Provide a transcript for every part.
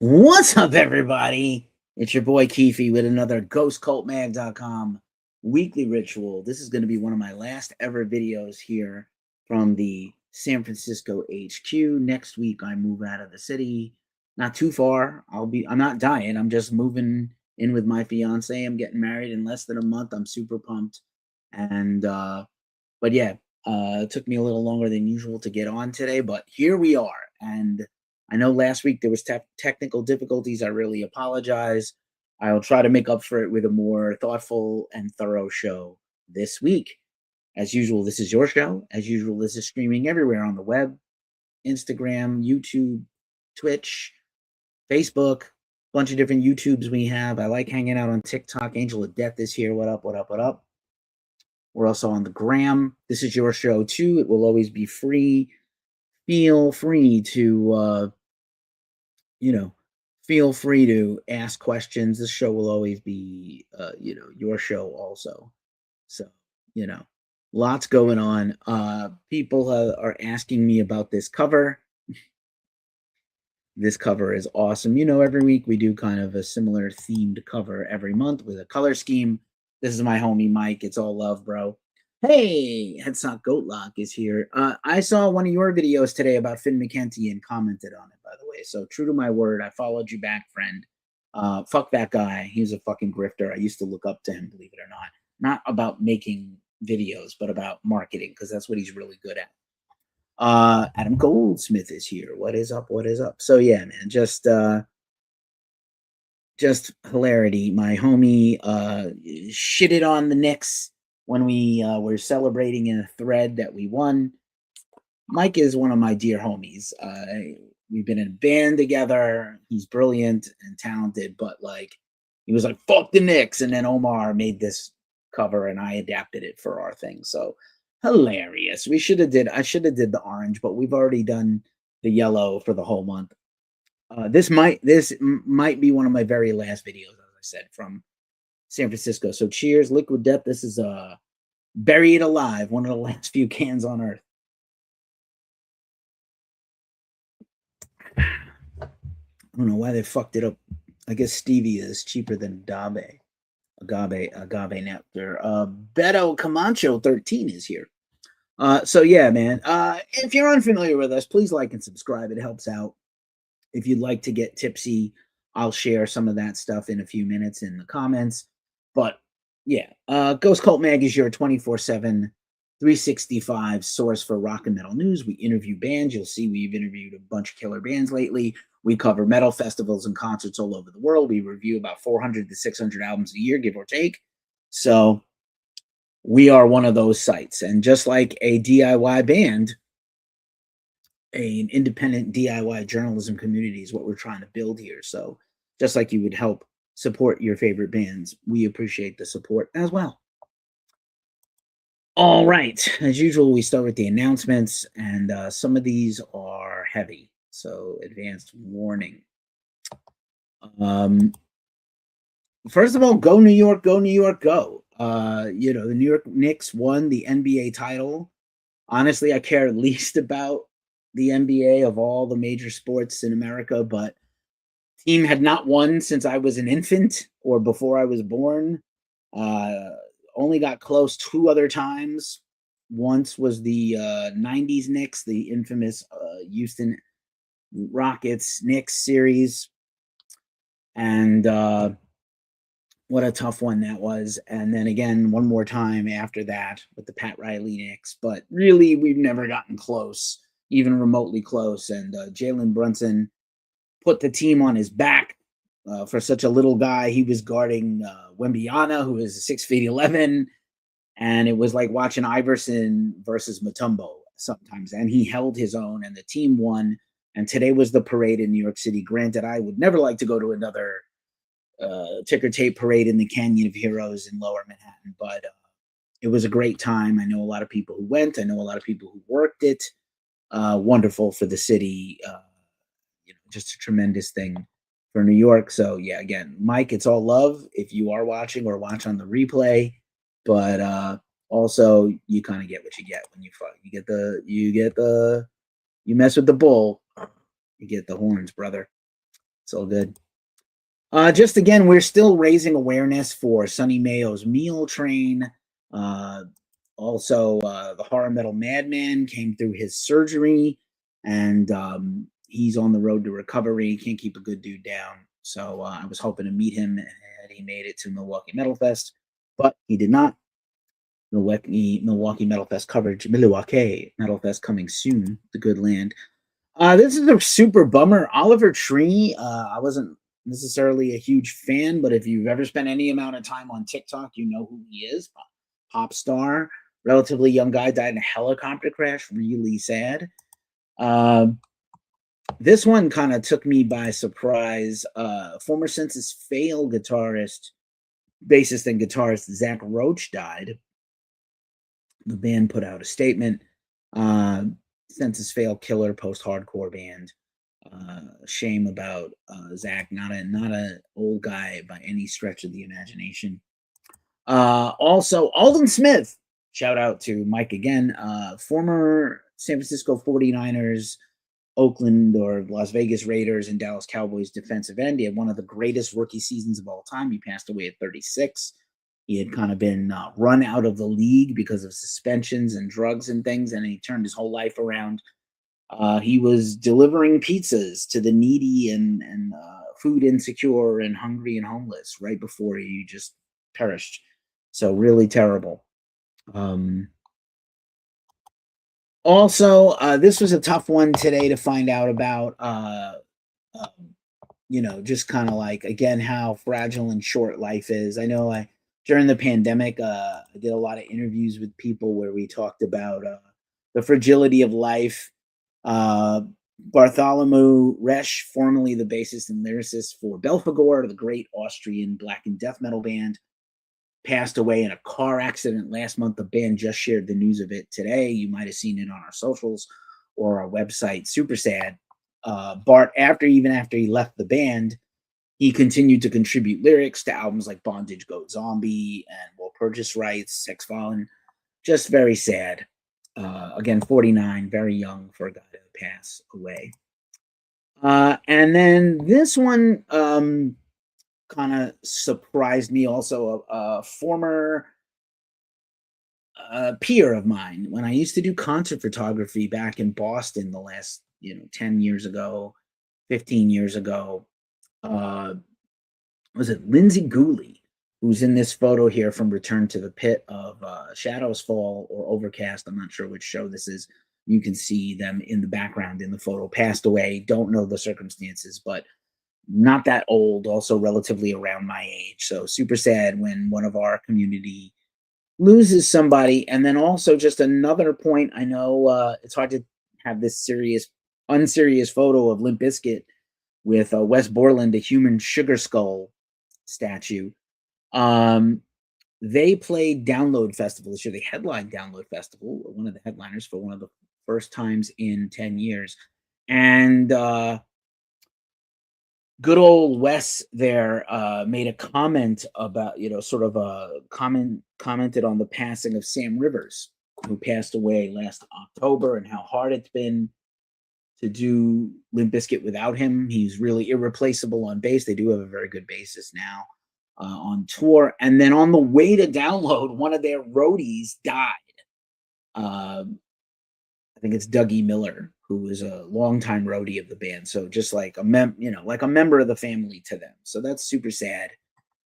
What's up, everybody? It's your boy Keefy with another GhostCultMag.com weekly ritual. This is going to be one of my last ever videos here from the San Francisco HQ. Next week, I move out of the city. Not too far. I'm not dying. I'm just moving in with my fiance. I'm getting married in less than a month. I'm super pumped. And, but yeah, it took me a little longer than usual to get on today, but here we are. And I know last week there was technical difficulties. I really apologize. I'll try to make up for it with a more thoughtful and thorough show this week. As usual, this is your show. As usual, this is streaming everywhere on the web, Instagram, YouTube, Twitch, Facebook, bunch of different YouTubes we have. I like hanging out on TikTok. Angel of Death is here. What up, what up, what up? We're also on the gram. This is your show too. It will always be free. Feel free to feel free to ask questions. This show will always be your show also. So, lots going on. People are asking me about this cover. This cover is awesome. Every week we do kind of a similar themed cover every month with a color scheme. This is my homie Mike. It's all love, bro. Hey, Headstock Goatlock is here. I saw one of your videos today about Finn McKenty and commented on it, by the way. So true to my word, I followed you back, friend. Fuck that guy. He's a fucking grifter. I used to look up to him, believe it or not. Not about making videos, but about marketing, because that's what he's really good at. Adam Goldsmith is here. What is up? What is up? So yeah, man, just hilarity. My homie shitted on the Knicks when we were celebrating in a thread that we won. Mike is one of my dear homies. We've been in a band together. He's brilliant and talented, but he was like, fuck the Knicks. And then Omar made this cover and I adapted it for our thing. So hilarious. I should have did the orange, but we've already done the yellow for the whole month. This might be one of my very last videos, as I said, from San Francisco. So cheers, Liquid Death. This is Buried Alive, one of the last few cans on Earth. I don't know why they fucked it up. I guess stevia is cheaper than agave nectar. Beto Camacho 13 is here. So yeah, man. If you're unfamiliar with us, please like and subscribe. It helps out. If you'd like to get tipsy, I'll share some of that stuff in a few minutes in the comments. But yeah, Ghost Cult Mag is your 24/7, 365 source for rock and metal news. We interview bands. You'll see we've interviewed a bunch of killer bands lately. We cover metal festivals and concerts all over the world. We review about 400 to 600 albums a year, give or take. So we are one of those sites. And just like a DIY band, an independent DIY journalism community is what we're trying to build here. So just like you would help support your favorite bands, we appreciate the support as well. All right. As usual, we start with the announcements, and some of these are heavy. So advanced warning. First of all, go New York, go New York, go. The New York Knicks won the NBA title. Honestly, I care least about the NBA of all the major sports in America, but team had not won since I was an infant or before I was born. Only got close 2 other times. Once was the 90s Knicks, the infamous Houston Rockets Knicks series. And what a tough one that was. And then again, one more time after that with the Pat Riley Knicks. But really, we've never gotten close, even remotely close. And Jalen Brunson put the team on his back for such a little guy. He was guarding Wembyana, who is 6'11", and it was like watching Iverson versus Mutombo sometimes. And he held his own, and the team won. And today was the parade in New York City. Granted, I would never like to go to another ticker tape parade in the Canyon of Heroes in Lower Manhattan, but it was a great time. I know a lot of people who went. I know a lot of people who worked it. Wonderful for the city. Just a tremendous thing for New York. So yeah, again, Mike, it's all love if you are watching or watch on the replay, but also you kind of get what you get when you fuck. You mess with the bull, you get the horns, brother. It's all good. Just again, we're still raising awareness for Sonny Mayo's Meal Train. Also, the horror metal madman came through his surgery, and he's on the road to recovery. Can't keep a good dude down. So I was hoping to meet him, and he made it to Milwaukee Metal Fest, but he did not. Milwaukee Metal Fest coverage. Milwaukee Metal Fest coming soon. The good land. This is a super bummer. Oliver Tree. I wasn't necessarily a huge fan, but if you've ever spent any amount of time on TikTok, you know who he is. Pop star, relatively young guy, died in a helicopter crash. Really sad. This one kind of took me by surprise. Former Census Fail guitarist, bassist and guitarist Zach Roach died. The band put out a statement. Census Fail killer post-hardcore band. Shame about Zach, not a old guy by any stretch of the imagination. Also, Alden Smith, shout out to Mike again, former San Francisco 49ers, Oakland or Las Vegas Raiders, and Dallas Cowboys defensive end. He had one of the greatest rookie seasons of all time. He passed away at 36. He had kind of been run out of the league because of suspensions and drugs and things, and he turned his whole life around. He was delivering pizzas to the needy and food insecure and hungry and homeless right before he just perished. So really terrible. Also, this was a tough one today to find out about. Just kind of like, again, how fragile and short life is. I know during the pandemic, I did a lot of interviews with people where we talked about the fragility of life. Bartholomew Resch, formerly the bassist and lyricist for Belphegor, the great Austrian black and death metal band, passed away in a car accident last month. The band just shared the news of it today. You might have seen it on our socials or our website. Super sad. Bart, after he left the band, he continued to contribute lyrics to albums like Bondage Goat Zombie and Will Purchase Rights, Sex Fallen. Just very sad. Again, 49, very young for a guy to pass away. And then this one kind of surprised me also. A former peer of mine, when I used to do concert photography back in Boston the last 10 years ago, 15 years ago, was it Lindsay Gooley, who's in this photo here from Return to the Pit of Shadows Fall or Overcast. I'm not sure which show this is. You can see them in the background in the photo. Passed away. Don't know the circumstances, but not that old. Also relatively around my age. So super sad when one of our community loses somebody. And then also just another point. I know it's hard to have this unserious photo of Limp Bizkit with Wes Borland, a human sugar skull statue. They played Download Festival this year. They headlined Download Festival, one of the headliners for one of the first times in 10 years. And good old Wes there made a comment about, commented on the passing of Sam Rivers, who passed away last October, and how hard it's been to do Limp Bizkit without him. He's really irreplaceable on bass. They do have a very good bassist now on tour. And then on the way to Download, one of their roadies died. I think it's Dougie Miller, who is a longtime roadie of the band. So just like a member of the family to them. So that's super sad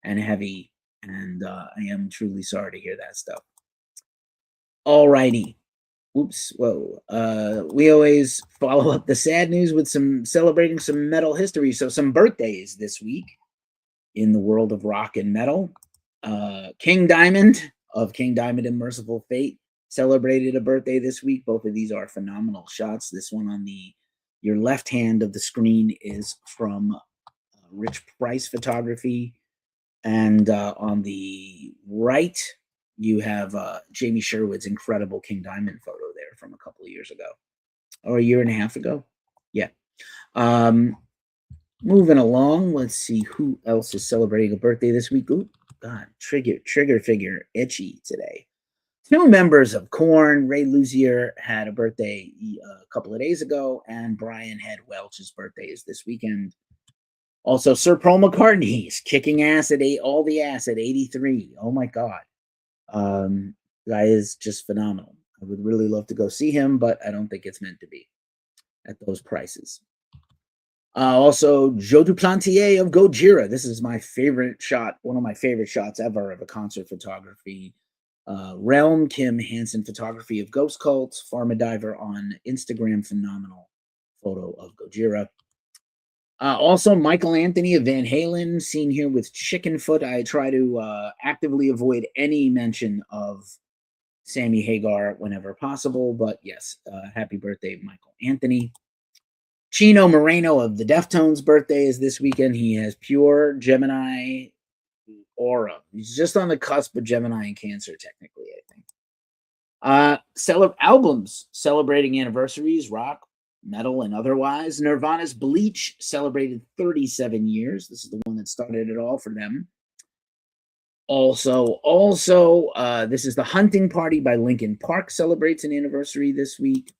and heavy. And I am truly sorry to hear that stuff. All righty. Oops, whoa. We always follow up the sad news with celebrating some metal history. So some birthdays this week in the world of rock and metal. King Diamond of King Diamond and Merciful Fate celebrated a birthday this week. Both of these are phenomenal shots. This one on your left hand of the screen is from Rich Price Photography. And on the right, you have Jamie Sherwood's incredible King Diamond photo there from a couple of years ago, or a year and a half ago. Yeah. Moving along, let's see who else is celebrating a birthday this week. Ooh, God, trigger figure itchy today. 2 members of Korn, Ray Luzier, had a birthday a couple of days ago, and Brian Head Welch's birthday is this weekend. Also, Sir Paul McCartney's kicking ass at all the ass at 83. Oh my God. Guy is just phenomenal. I would really love to go see him, but I don't think it's meant to be at those prices. Also, Joe Duplantier of Gojira. This is my favorite shot, one of my favorite shots ever of a concert photography. Realm Kim Hansen photography of Ghost Cult, Pharmadiver on Instagram, phenomenal photo of Gojira. Also, Michael Anthony of Van Halen, seen here with Chickenfoot. I try to actively avoid any mention of Sammy Hagar whenever possible, but yes, happy birthday, Michael Anthony. Chino Moreno of the Deftones' birthday is this weekend. He has pure Gemini aura. He's just on the cusp of Gemini and Cancer, technically, I think. Albums celebrating anniversaries, rock, metal, and otherwise. Nirvana's Bleach celebrated 37 years. This is the one that started it all for them. Also, this is the Hunting Party by Linkin Park celebrates an anniversary this week.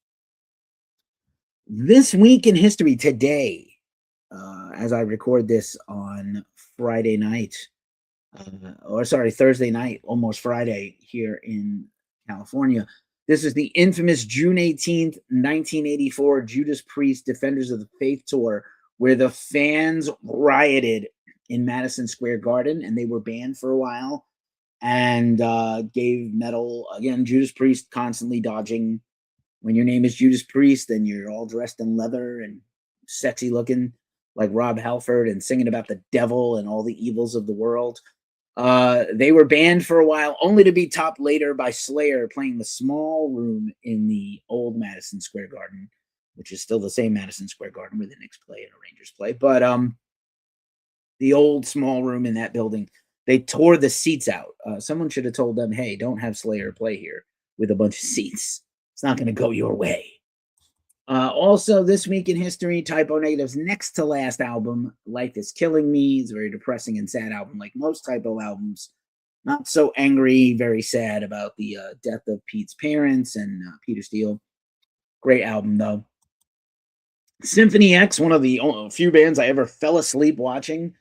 This week in history today, as I record this on Thursday night, almost Friday here in California. This is the infamous June 18th, 1984 Judas Priest Defenders of the Faith tour, where the fans rioted in Madison Square Garden, and they were banned for a while, and gave metal, again, Judas Priest constantly dodging. When your name is Judas Priest, and you're all dressed in leather and sexy looking like Rob Halford and singing about the devil and all the evils of the world. They were banned for a while, only to be topped later by Slayer playing the small room in the old Madison Square Garden, which is still the same Madison Square Garden where the Knicks play and the Rangers play. But the old small room in that building, they tore the seats out. Someone should have told them, hey, don't have Slayer play here with a bunch of seats. It's not going to go your way. Also, this week in history, Typo Negative's next to last album, Life is Killing Me. It's a very depressing and sad album, like most Typo albums. Not so angry, very sad about the death of Pete's parents and Peter Steele. Great album, though. Symphony X, one of the few bands I ever fell asleep watching.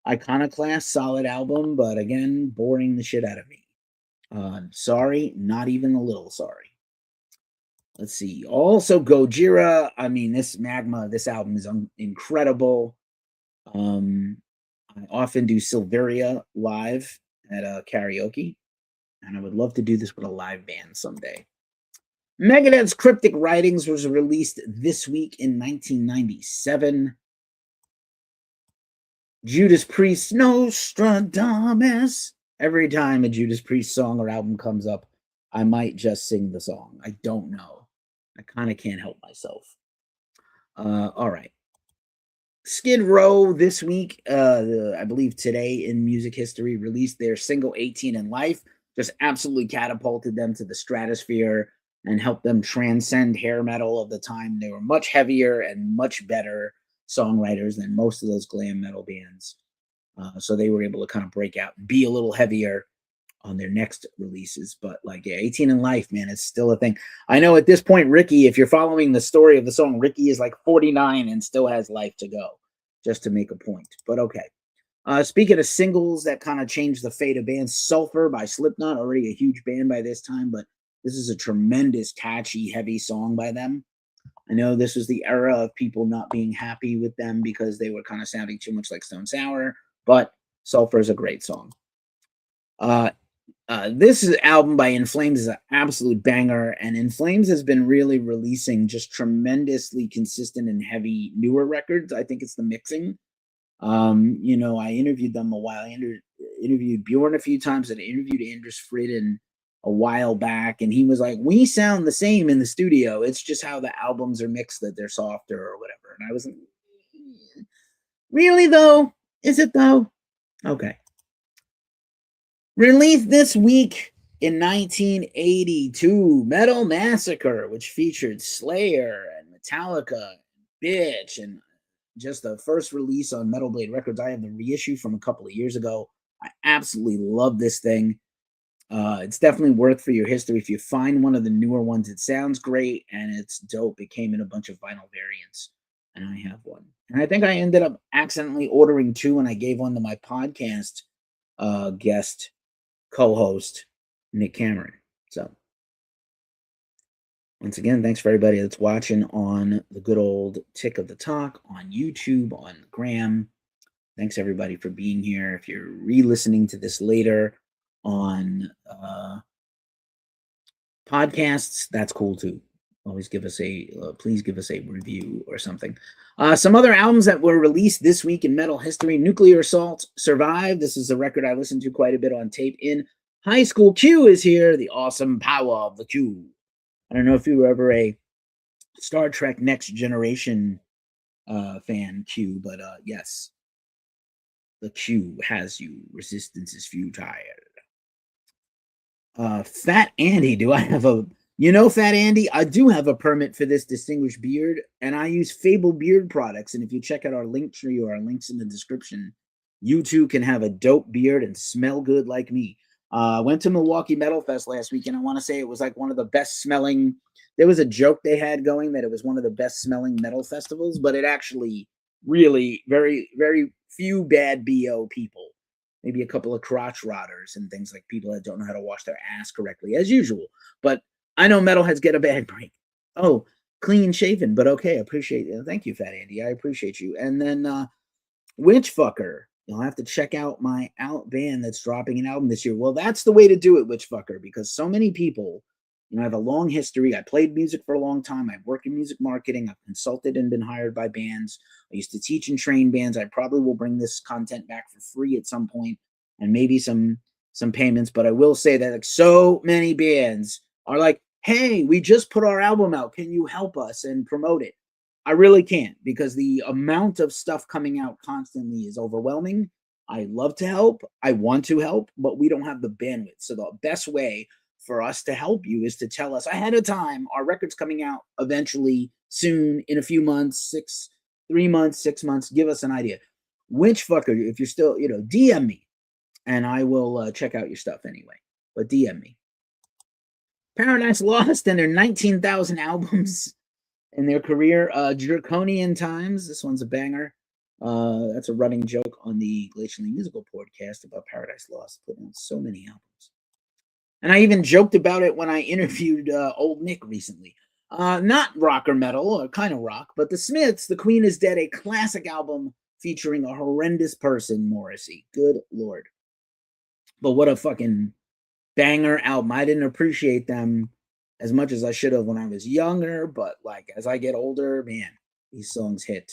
Iconoclast, solid album, but again, boring the shit out of me. Sorry, not even a little sorry. Let's see. Also, Gojira. I mean, this album is incredible. I often do Silveria live at karaoke, and I would love to do this with a live band someday. Megadeth's Cryptic Writings was released this week in 1997. Judas Priest, Nostradamus. Every time a Judas Priest song or album comes up, I might just sing the song. I don't know. I kind of can't help myself. All right. Skid Row this week, I believe today in music history, released their single 18 in Life. Just absolutely catapulted them to the stratosphere and helped them transcend hair metal of the time. They were much heavier and much better songwriters than most of those glam metal bands. So they were able to kind of break out and be a little heavier on their next releases. But like, yeah, 18 in Life, man, it's still a thing. I know at this point, Ricky, if you're following the story of the song, Ricky is like 49 and still has life to go, just to make a point. But okay. Speaking of singles that kind of changed the fate of bands, Sulfur by Slipknot, already a huge band by this time, but this is a tremendous, catchy, heavy song by them. I know this was the era of people not being happy with them because they were kind of sounding too much like Stone Sour, but Sulfur is a great song. This album by In Flames is an absolute banger, and In Flames has been really releasing just tremendously consistent and heavy newer records. I think it's the mixing. I interviewed them a while. I interviewed Bjorn a few times, and I interviewed Anders Fridden a while back, and he was like, we sound the same in the studio. It's just how the albums are mixed that they're softer or whatever. And I was like, really though? Is it though? Okay. Released this week in 1982, Metal Massacre, which featured Slayer and Metallica, Bitch, and just the first release on Metal Blade Records. I have the reissue from a couple of years ago. I absolutely love this thing. It's definitely worth for your history. If you find one of the newer ones, it sounds great and it's dope. It came in a bunch of vinyl variants, and I have one. And I think I ended up accidentally ordering 2, and I gave one to my podcast guest co-host, Nick Cameron. So once again, thanks for everybody that's watching on the good old Tick of the Talk, on YouTube, on Gram. Thanks everybody for being here. If you're re-listening to this later on podcasts, that's cool too. Always give us please give us a review or something. Some other albums that were released this week in metal history: Nuclear Assault, Survive. This is a record I listened to quite a bit on tape in high school. Q is here, the awesome power of the Q. I don't know if you were ever a Star Trek Next Generation fan, Q, but yes, the Q has you. Resistance is futile. Fat Andy, do I have a... Fat Andy, I do have a permit for this distinguished beard, and I use Fable Beard products, and if you check out our link tree or our links in the description, you too can have a dope beard and smell good like me. Went to Milwaukee Metal Fest last week, and I want to say it was like one of the best smelling... There was a joke they had going that it was one of the best smelling metal festivals, but it actually really, very, very few bad BO people. Maybe a couple of crotch rotters and things like people that don't know how to wash their ass correctly, as usual. But I know metalheads get a bad break. Oh, clean shaven, but okay, appreciate it. Thank you, Fat Andy. I appreciate you. And then Witchfucker. You'll have to check out my band that's dropping an album this year. Well, that's the way to do it, Witchfucker, because so many people, I have a long history. I played music for a long time. I've worked in music marketing. I've consulted and been hired by bands. I used to teach and train bands. I probably will bring this content back for free at some point, and maybe some payments. But I will say that like so many bands are like, hey, we just put our album out. Can you help us and promote it? I really can't, because the amount of stuff coming out constantly is overwhelming. I love to help. I want to help, but we don't have the bandwidth. So the best way for us to help you is to tell us ahead of time, our record's coming out eventually, soon, in a few months, 3 months, 6 months. Give us an idea. Witchfucker, if you're still, DM me, and I will check out your stuff anyway. But DM me. Paradise Lost and their 19,000 albums in their career. Draconian Times. This one's a banger. That's a running joke on the Glacially Musical podcast about Paradise Lost. Putting on so many albums. And I even joked about it when I interviewed old Nick recently. Not rock or metal, or kind of rock, but The Smiths, The Queen is Dead, a classic album featuring a horrendous person, Morrissey. Good Lord. But what a fucking banger album. I didn't appreciate them as much as I should have when I was younger, but like as I get older, man, these songs hit.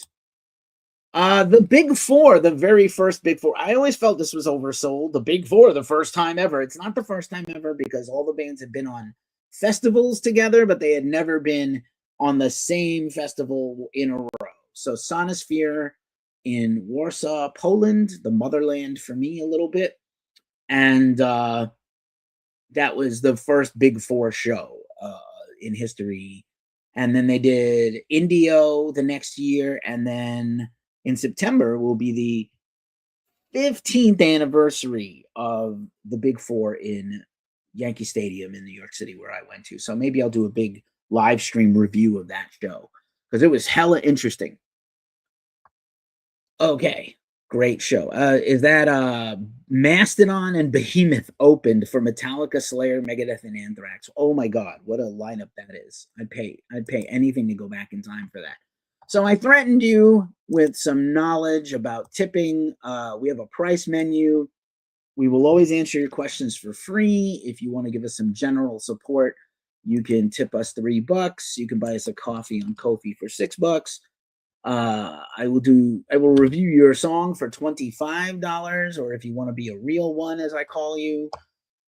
The Big Four, the very first Big Four. I always felt this was oversold. The Big Four, the first time ever. It's not the first time ever because all the bands had been on festivals together, but they had never been on the same festival in a row. So Sonosphere in Warsaw, Poland, the motherland for me a little bit. And that was the first Big Four show in history. And then they did Indio the next year, and then in September will be the 15th anniversary of the Big Four in Yankee Stadium in New York City, where I went to. So maybe I'll do a big live stream review of that show because it was hella interesting. Okay, great show. Is that Mastodon and Behemoth opened for Metallica, Slayer, Megadeth, and Anthrax? Oh my God, what a lineup that is! I'd pay anything to go back in time for that. So I threatened you with some knowledge about tipping. We have a price menu. We will always answer your questions for free. If you want to give us some general support, you can tip us $3. You can buy us a coffee on Ko-fi for $6. I will review your song for $25, or if you want to be a real one, as I call you.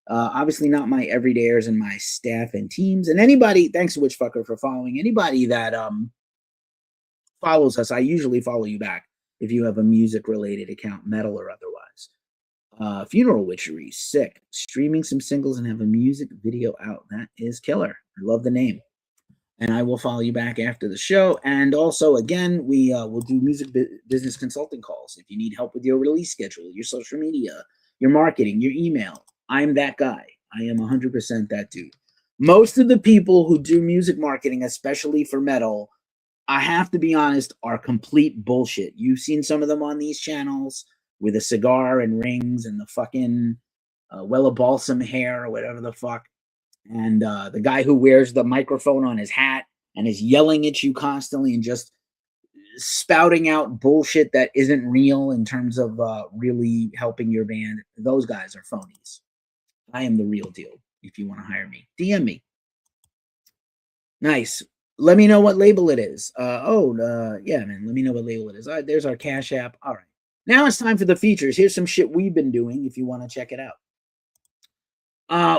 Obviously not my everydayers and my staff and teams. And anybody, thanks to Witchfucker for following. Anybody that follows us, I usually follow you back if you have a music-related account, metal or otherwise. Funeral Witchery, sick. Streaming some singles and have a music video out. That is killer. I love the name. And I will follow you back after the show. And also, again, we will do music business consulting calls. If you need help with your release schedule, your social media, your marketing, your email, I'm that guy. I am 100% that dude. Most of the people who do music marketing, especially for metal, I have to be honest, are complete bullshit. You've seen some of them on these channels with a cigar and rings and the fucking Wella Balsam hair or whatever the fuck. And the guy who wears the microphone on his hat and is yelling at you constantly and just spouting out bullshit that isn't real in terms of really helping your band. Those guys are phonies. I am the real deal. If you want to hire me, DM me. Nice. Let me know what label it is. Yeah, man. Let me know what label it is. All right, there's our Cash App. All right. Now it's time for the features. Here's some shit we've been doing if you want to check it out.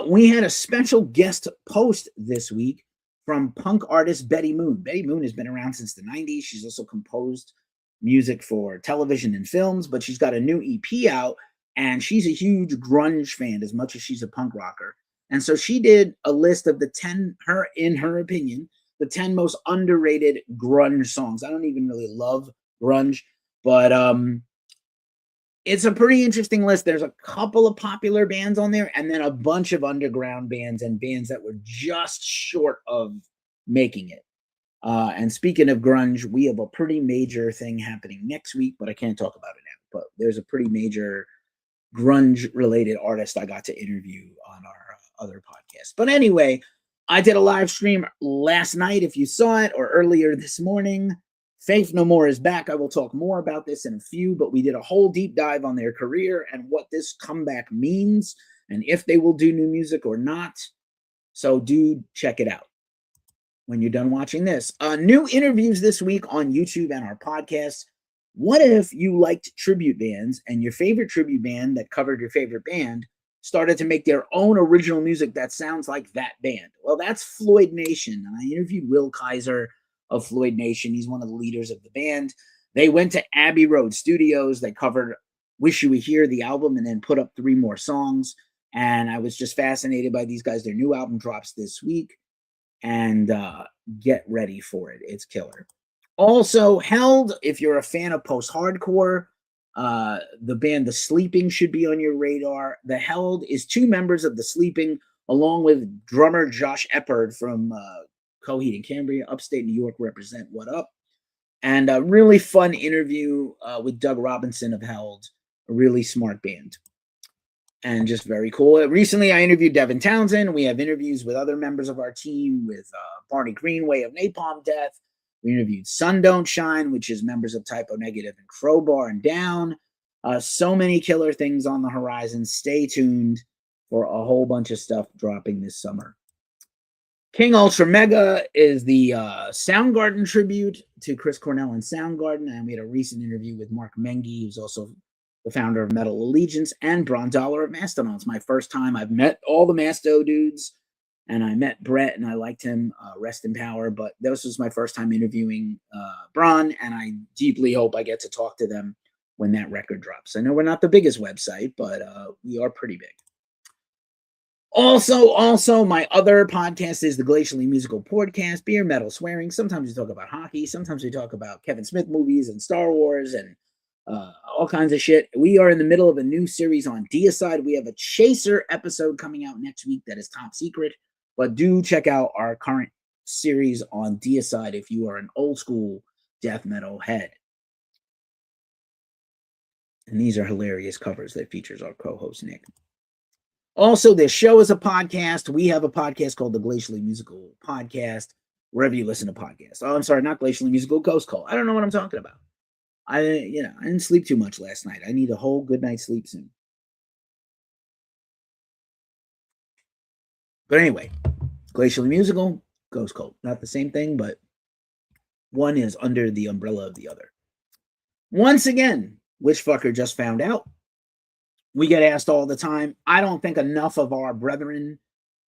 We had a special guest post this week from punk artist Betty Moon. Betty Moon has been around since the 90s. She's also composed music for television and films, but she's got a new EP out, and she's a huge grunge fan as much as she's a punk rocker. And so she did a list of the 10, in her opinion, the 10 most underrated grunge songs. I don't even really love grunge, but it's a pretty interesting list. There's a couple of popular bands on there, and then a bunch of underground bands and bands that were just short of making it. And speaking of grunge, we have a pretty major thing happening next week, but I can't talk about it now. But there's a pretty major grunge-related artist I got to interview on our other podcast. But anyway, I did a live stream last night, if you saw it, or earlier this morning. Faith No More is back. I will talk more about this in a few, but we did a whole deep dive on their career and what this comeback means and if they will do new music or not. So do check it out when you're done watching this. New interviews this week on YouTube and our podcast. What if you liked tribute bands and your favorite tribute band that covered your favorite band started to make their own original music that sounds like that band? Well, that's Floyd Nation. And I interviewed Will Kaiser of Floyd Nation. He's one of the leaders of the band. They went to Abbey Road Studios. They covered Wish You Were Here, the album, and then put up 3 more songs. And I was just fascinated by these guys. Their new album drops this week. And get ready for it. It's killer. Also, Held, if you're a fan of post-hardcore, the band The Sleeping should be on your radar. The Held is 2 members of The Sleeping, along with drummer Josh Eppard from Coheed and Cambria, upstate New York, represent what up. And a really fun interview with Doug Robinson of Held, a really smart band. And just very cool. Recently, I interviewed Devin Townsend. We have interviews with other members of our team, with Barney Greenway of Napalm Death. We interviewed Sun Don't Shine, which is members of Typo Negative and Crowbar and Down. So many killer things on the horizon. Stay tuned for a whole bunch of stuff dropping this summer. King Ultra Mega is the Soundgarden tribute to Chris Cornell and Soundgarden. And we had a recent interview with Mark Mengi, who's also the founder of Metal Allegiance, and Bron Dollar of Mastodon. It's my first time. I've met all the Masto dudes, and I met Brett, and I liked him. Rest in power. But this was my first time interviewing Bron, and I deeply hope I get to talk to them when that record drops. I know we're not the biggest website, but we are pretty big. Also, my other podcast is the Glacially Musical Podcast, Beer, Metal, Swearing. Sometimes we talk about hockey. Sometimes we talk about Kevin Smith movies and Star Wars and all kinds of shit. We are in the middle of a new series on Deicide. We have a Chaser episode coming out next week that is top secret, but do check out our current series on Deicide if you are an old school death metal head. And these are hilarious covers that features our co-host Nick. Also, this show is a podcast. We have a podcast called the Glacially Musical Podcast, wherever you listen to podcasts. Oh, I'm sorry, not Glacially Musical, Ghost Call. I don't know what I'm talking about. I didn't sleep too much last night. I need a whole good night's sleep soon. But anyway, Glacially Musical, Ghost Cult. Not the same thing, but one is under the umbrella of the other. Once again, which fucker just found out? We get asked all the time. I don't think enough of our brethren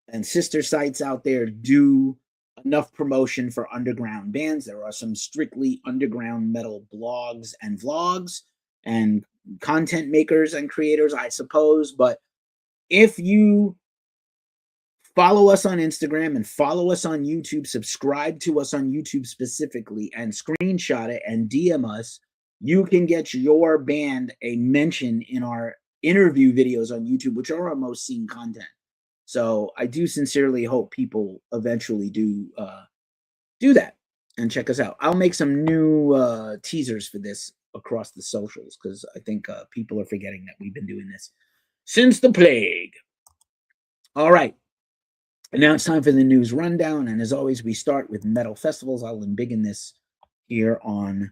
and sister sites out there do enough promotion for underground bands. There are some strictly underground metal blogs and vlogs and content makers and creators, I suppose. But if you follow us on Instagram and follow us on YouTube, subscribe to us on YouTube specifically, and screenshot it and DM us, you can get your band a mention in our interview videos on YouTube, which are our most seen content. So I do sincerely hope people eventually do that. and check us out. I'll make some new teasers for this across the socials because I think people are forgetting that we've been doing this since the plague. All right. And now it's time for the news rundown. And as always, we start with metal festivals. I'll embiggen this here on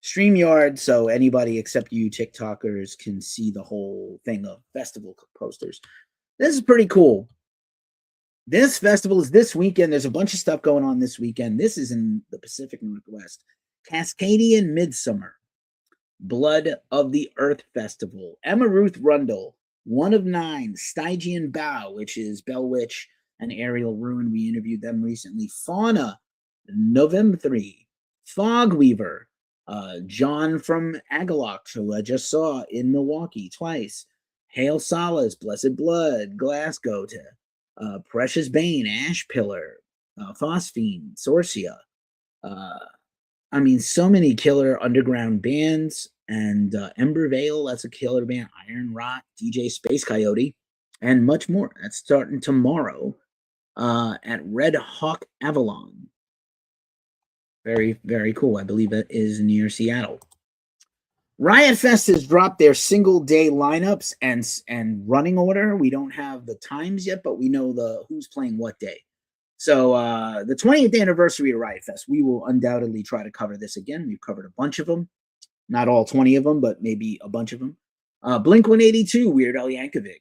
StreamYard so anybody except you TikTokers can see the whole thing of festival posters. This is pretty cool. This festival is this weekend. There's a bunch of stuff going on this weekend. This is in the Pacific Northwest. Cascadian Midsummer, Blood of the Earth Festival, Emma Ruth Rundle, One of Nine, Stygian Bow, which is Bell Witch and Aerial Ruin. We interviewed them recently. Fauna, November 3, Fogweaver, John from Agalock, who I just saw in Milwaukee twice. Hail Solace, Blessed Blood, Glasgow, Precious Bane, Ash Pillar, Phosphine, Sorcia. I mean, so many killer underground bands. And Ember Vale, that's a killer band. Iron Rock, DJ Space Coyote, and much more. That's starting tomorrow at Red Hawk Avalon. Very, very cool. I believe it is near Seattle. Riot Fest has dropped their single day lineups and running order. We don't have the times yet, but we know who's playing what day. So the 20th anniversary of Riot Fest, we will undoubtedly try to cover this again. We've covered a bunch of them. Not all 20 of them, but maybe a bunch of them. Blink-182, Weird Al Yankovic,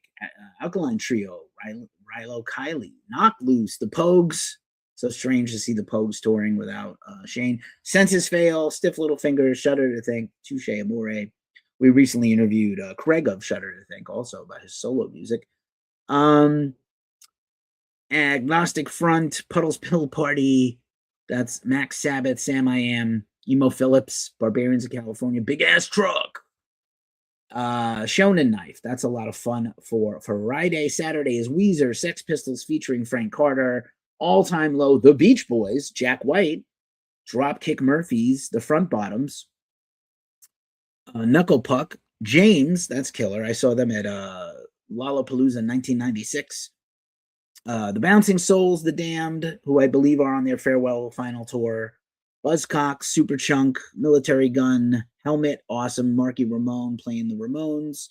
Alkaline Trio, Rilo Kiley, Knock Loose, The Pogues. So strange to see the Pogues touring without Shane. Census Fail, Stiff Little Fingers, Shudder to Think, Touche Amore. We recently interviewed Craig of Shudder to Think also about his solo music. Agnostic Front, Puddles Pill Party, that's Max Sabbath, Sam I Am, Emo Phillips, Barbarians of California, Big Ass Truck, Shonen Knife. That's a lot of fun for Friday. Saturday is Weezer, Sex Pistols featuring Frank Carter, All Time Low, The Beach Boys, Jack White, Dropkick Murphys, The Front Bottoms, Knuckle Puck, James, that's killer. I saw them at Lollapalooza in 1996. The Bouncing Souls, The Damned, who I believe are on their farewell final tour. Buzzcock, Superchunk, Military Gun, Helmet, Awesome, Marky Ramone playing the Ramones.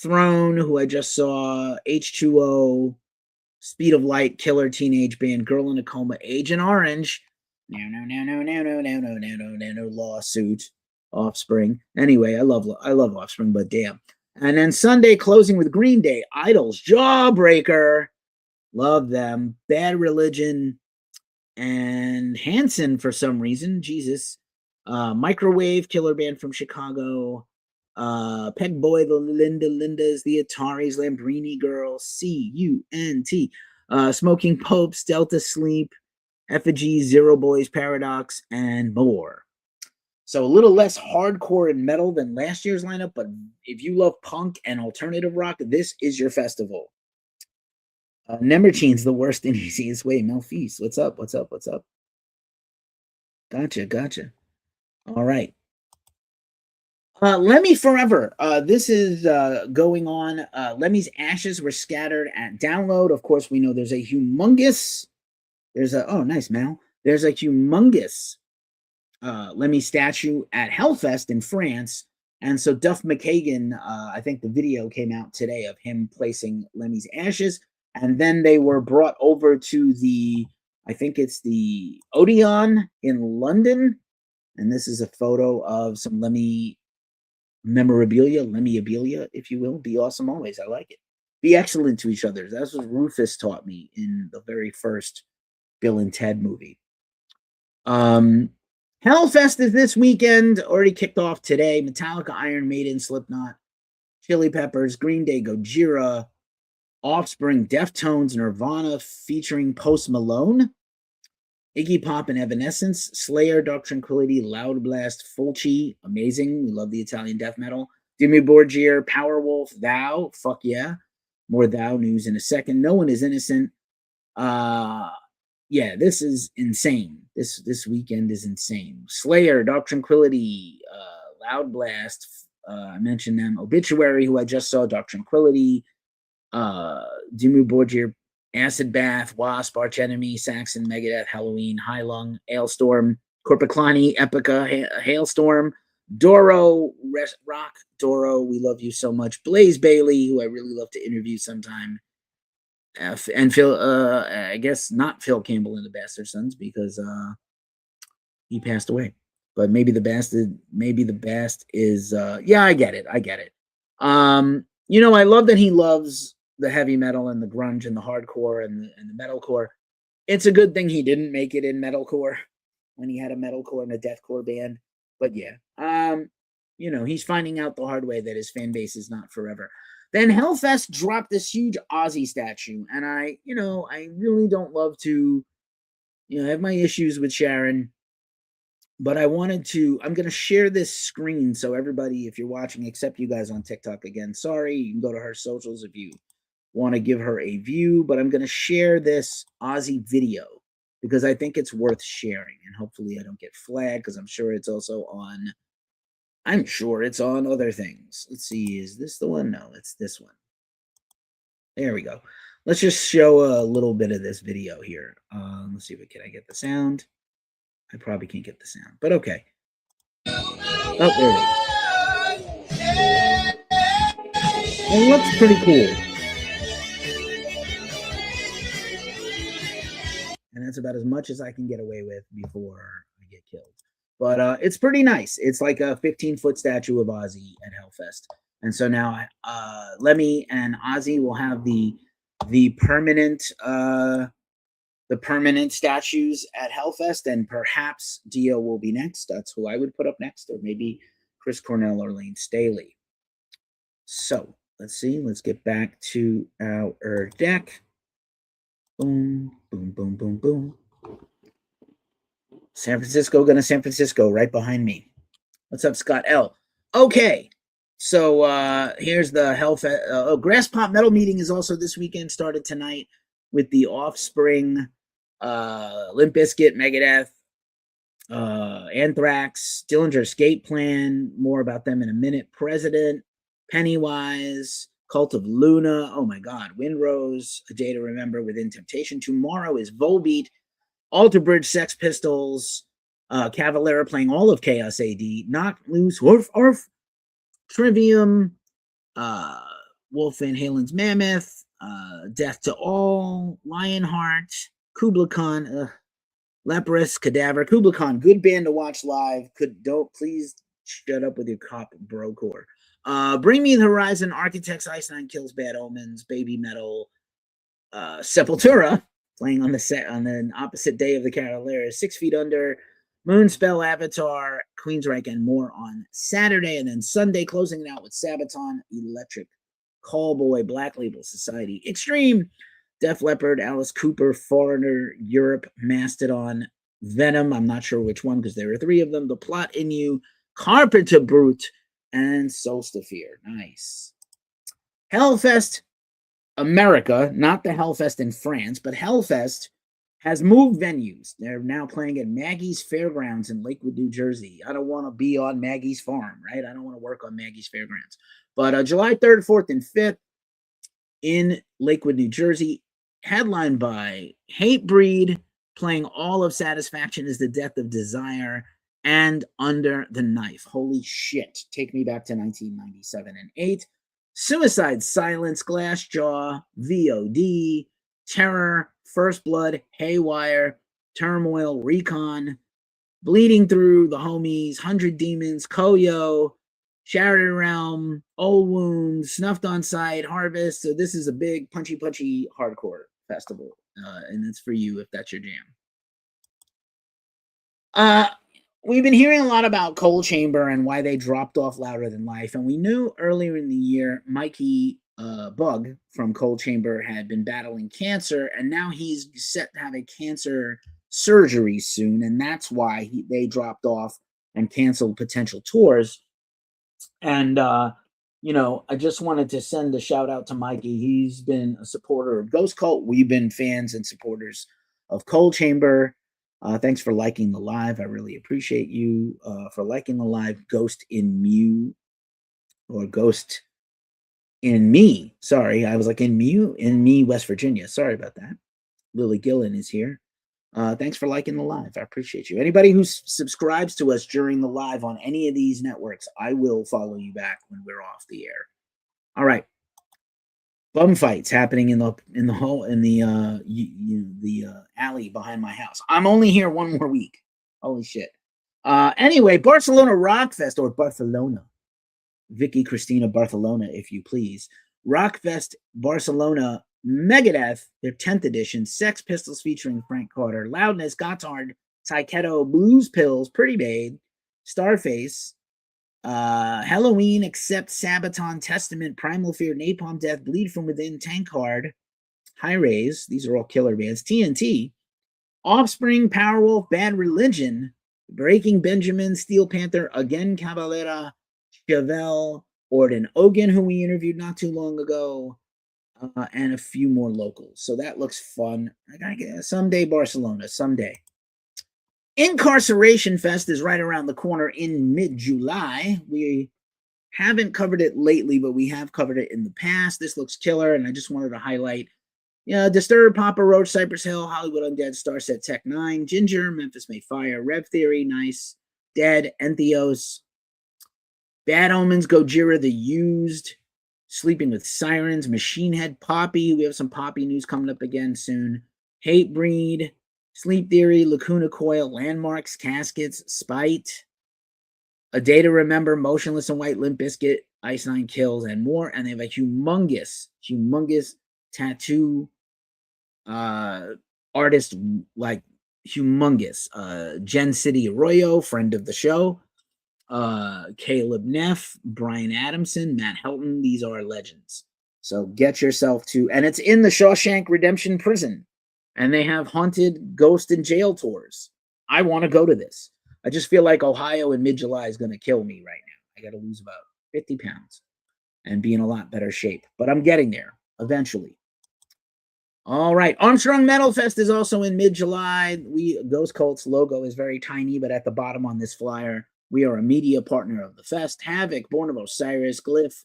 Throne, who I just saw, H2O, Speed of Light, Killer Teenage Band, Girl in a Coma, Agent Orange, no, Lawsuit, Offspring. Anyway, I love Offspring, but damn. And then Sunday, closing with Green Day, Idols, Jawbreaker, love them, Bad Religion, and Hanson for some reason, Jesus, Microwave, killer band from Chicago, Peg Boy, the Lindas, the Ataris, Lambrini Girls, CUNT, Smoking Popes, Delta Sleep, Effigy, Zero Boys Paradox, and more. So a little less hardcore and metal than last year's lineup, but if you love punk and alternative rock, this is your festival. Nemerchine's the worst and easiest way. Melfeast, what's up? Gotcha. All right. Lemmy Forever. This is going on. Lemmy's ashes were scattered at Download. Of course, we know there's a humongous. Oh, nice, Mal. There's a humongous Lemmy statue at Hellfest in France. And so Duff McKagan, I think the video came out today of him placing Lemmy's ashes. And then they were brought over to I think it's the Odeon in London. And this is a photo of some Lemmy memorabilia, Lemmyabilia, if you will. Be awesome always. I like it. Be excellent to each other. That's what Rufus taught me in the very first Bill and Ted movie. Hellfest is this weekend. Already kicked off today. Metallica, Iron Maiden, Slipknot, Chili Peppers, Green Day, Gojira, Offspring, Deftones, Nirvana featuring Post Malone, Iggy Pop and Evanescence, Slayer, Dark Tranquillity, Loud Blast, Fulci, amazing. We love the Italian death metal. Dimmu Borgir, Powerwolf, Thou, fuck yeah. More Thou news in a second. No One Is Innocent. Yeah, this is insane. This weekend is insane. Slayer, Dark Tranquillity, Loud Blast, I mentioned them. Obituary, who I just saw, Dark Tranquillity, Dimmu Borgir, Acid Bath, Wasp, Arch Enemy, Saxon, Megadeth, Halloween, High Lung, Ailstorm, Corpiclani, Epica, Hailstorm, Doro, Rock, Doro, we love you so much. Blaze Bailey, who I really love to interview sometime. And Phil, I guess not Phil Campbell and the Bastard Sons because he passed away. But maybe the best is yeah, I get it. You know, I love that he loves the heavy metal and the grunge and the hardcore and the metalcore. It's a good thing he didn't make it in metalcore when he had a metalcore and a deathcore band. But yeah, you know, he's finding out the hard way that his fan base is not forever. Then Hellfest dropped this huge Ozzy statue, and I really don't love to, I have my issues with Sharon, but I'm going to share this screen so everybody, if you're watching, except you guys on TikTok again, sorry, you can go to her socials if you want to give her a view, but I'm going to share this Ozzy video because I think it's worth sharing, and hopefully I don't get flagged because I'm sure it's on other things. Let's see, is this the one? No, it's this one. There we go. Let's just show a little bit of this video here. Let's see if I get the sound. I probably can't get the sound, but okay. Oh, there it is. It looks pretty cool. And that's about as much as I can get away with before I get killed. But it's pretty nice. It's like a 15-foot statue of Ozzy at Hellfest. And so now Lemmy and Ozzy will have the permanent statues at Hellfest, and perhaps Dio will be next. That's who I would put up next, or maybe Chris Cornell or Lane Staley. So let's see. Let's get back to our deck. Boom, boom, boom, boom, boom. San Francisco, going to San Francisco, right behind me. What's up, Scott L? Okay, so here's the Hellfest. Grass Pop Metal Meeting is also this weekend, started tonight with the Offspring, Limp Bizkit, Megadeth, Anthrax, Dillinger Escape Plan, more about them in a minute, President, Pennywise, Cult of Luna, oh my god, Windrose, A Day to Remember, Within Temptation. Tomorrow is Volbeat, Alter Bridge, Sex Pistols, Cavalera playing all of Chaos AD, Knock Loose, Orf, Trivium, Wolf Van Halen's Mammoth, Death to All, Lionheart, Kubla Khan, Leprous, Cadaver, Kubla Khan, good band to watch live. Please shut up with your cop brocore. Bring Me the Horizon, Architects, Ice Nine Kills, Bad Omens, Baby Metal, Sepultura, playing on the opposite day of the Cavalera, 6 Feet Under, Moonspell, Avatar, Queensryche, and more on Saturday. And then Sunday, closing it out with Sabaton, Electric, Callboy, Black Label Society, Extreme, Def Leppard, Alice Cooper, Foreigner, Europe, Mastodon, Venom, I'm not sure which one because there are 3 of them, The Plot in You, Carpenter Brute, and Solstafir. Nice. Hellfest America, not the Hellfest in France, but Hellfest has moved venues. They're now playing at Maggie's Fairgrounds in Lakewood, New Jersey. I don't want to be on Maggie's farm, right? I don't want to work on Maggie's Fairgrounds. But July 3rd, 4th, and 5th in Lakewood, New Jersey, headlined by Hatebreed, playing all of Satisfaction is the Death of Desire, and Under the Knife. Holy shit. Take me back to 1997 and 8. Suicide Silence, Glassjaw, VOD, Terror, First Blood, Haywire, Turmoil, Recon, Bleeding Through, The Homies, 100 Demons, Koyo, Shattered Realm, Old Wounds, Snuffed on Sight, Harvest. So this is a big punchy hardcore festival, and it's for you if that's your jam. We've been hearing a lot about Coal Chamber and why they dropped off Louder Than Life, and we knew earlier in the year Mikey Bug from Coal Chamber had been battling cancer, and now he's set to have a cancer surgery soon, and that's why they dropped off and canceled potential tours. And I just wanted to send a shout out to Mikey. He's been a supporter of Ghost Cult. We've been fans and supporters of Coal Chamber. Thanks for liking the live. I really appreciate you for liking the live. Ghost in Me. Sorry, I was like in Me, West Virginia. Sorry about that. Lily Gillen is here. Thanks for liking the live. I appreciate you. Anybody who subscribes to us during the live on any of these networks, I will follow you back when we're off the air. All right. Bum fights happening in the hole in the alley behind my house. I'm only here one more week. Holy shit. Anyway, Barcelona Rockfest, or Barcelona. Vicky Cristina Barcelona, if you please. Rockfest Barcelona Megadeth, their 10th edition. Sex Pistols featuring Frank Carter. Loudness, Gotthard, Psycheto, Blues Pills, Pretty Babe, Starface, Halloween, Accept, Sabaton, Testament, Primal Fear, Napalm Death, Bleed From Within, Tankard, High Raise. These are all killer bands. TNT, Offspring, Powerwolf, Bad Religion, Breaking Benjamin, Steel Panther, Again Cabalera, Chevelle, Orden Ogan, who we interviewed not too long ago, and a few more locals. So that looks fun. I gotta get someday Barcelona, someday. Incarceration Fest is right around the corner in mid-July. We haven't covered it lately, but we have covered it in the past. This looks killer, and I just wanted to highlight Disturbed, Papa Roach, Cypress Hill, Hollywood Undead, Starset, Tech 9, Ginger, Memphis May Fire, Rev Theory, Nice, Dead, Entheos, Bad Omens, Gojira, The Used, Sleeping with Sirens, Machine Head, Poppy. We have some Poppy news coming up again soon. Hatebreed, Sleep Theory, Lacuna Coil, Landmarks, Caskets, Spite, A Day to Remember, Motionless and White, Limp Bizkit, Ice Nine Kills, and more. And they have a humongous tattoo artist, like humongous. Jen City Arroyo, friend of the show. Caleb Neff, Brian Adamson, Matt Helton. These are legends. So get yourself to, and it's in the Shawshank Redemption prison. And they have haunted ghost and jail tours. I want to go to this. I just feel like Ohio in mid-July is going to kill me right now. I got to lose about 50 pounds and be in a lot better shape. But I'm getting there eventually. All right. Armstrong Metal Fest is also in mid-July. Ghost Cult's logo is very tiny, but at the bottom on this flyer, we are a media partner of the fest. Havoc, Born of Osiris, Glyph,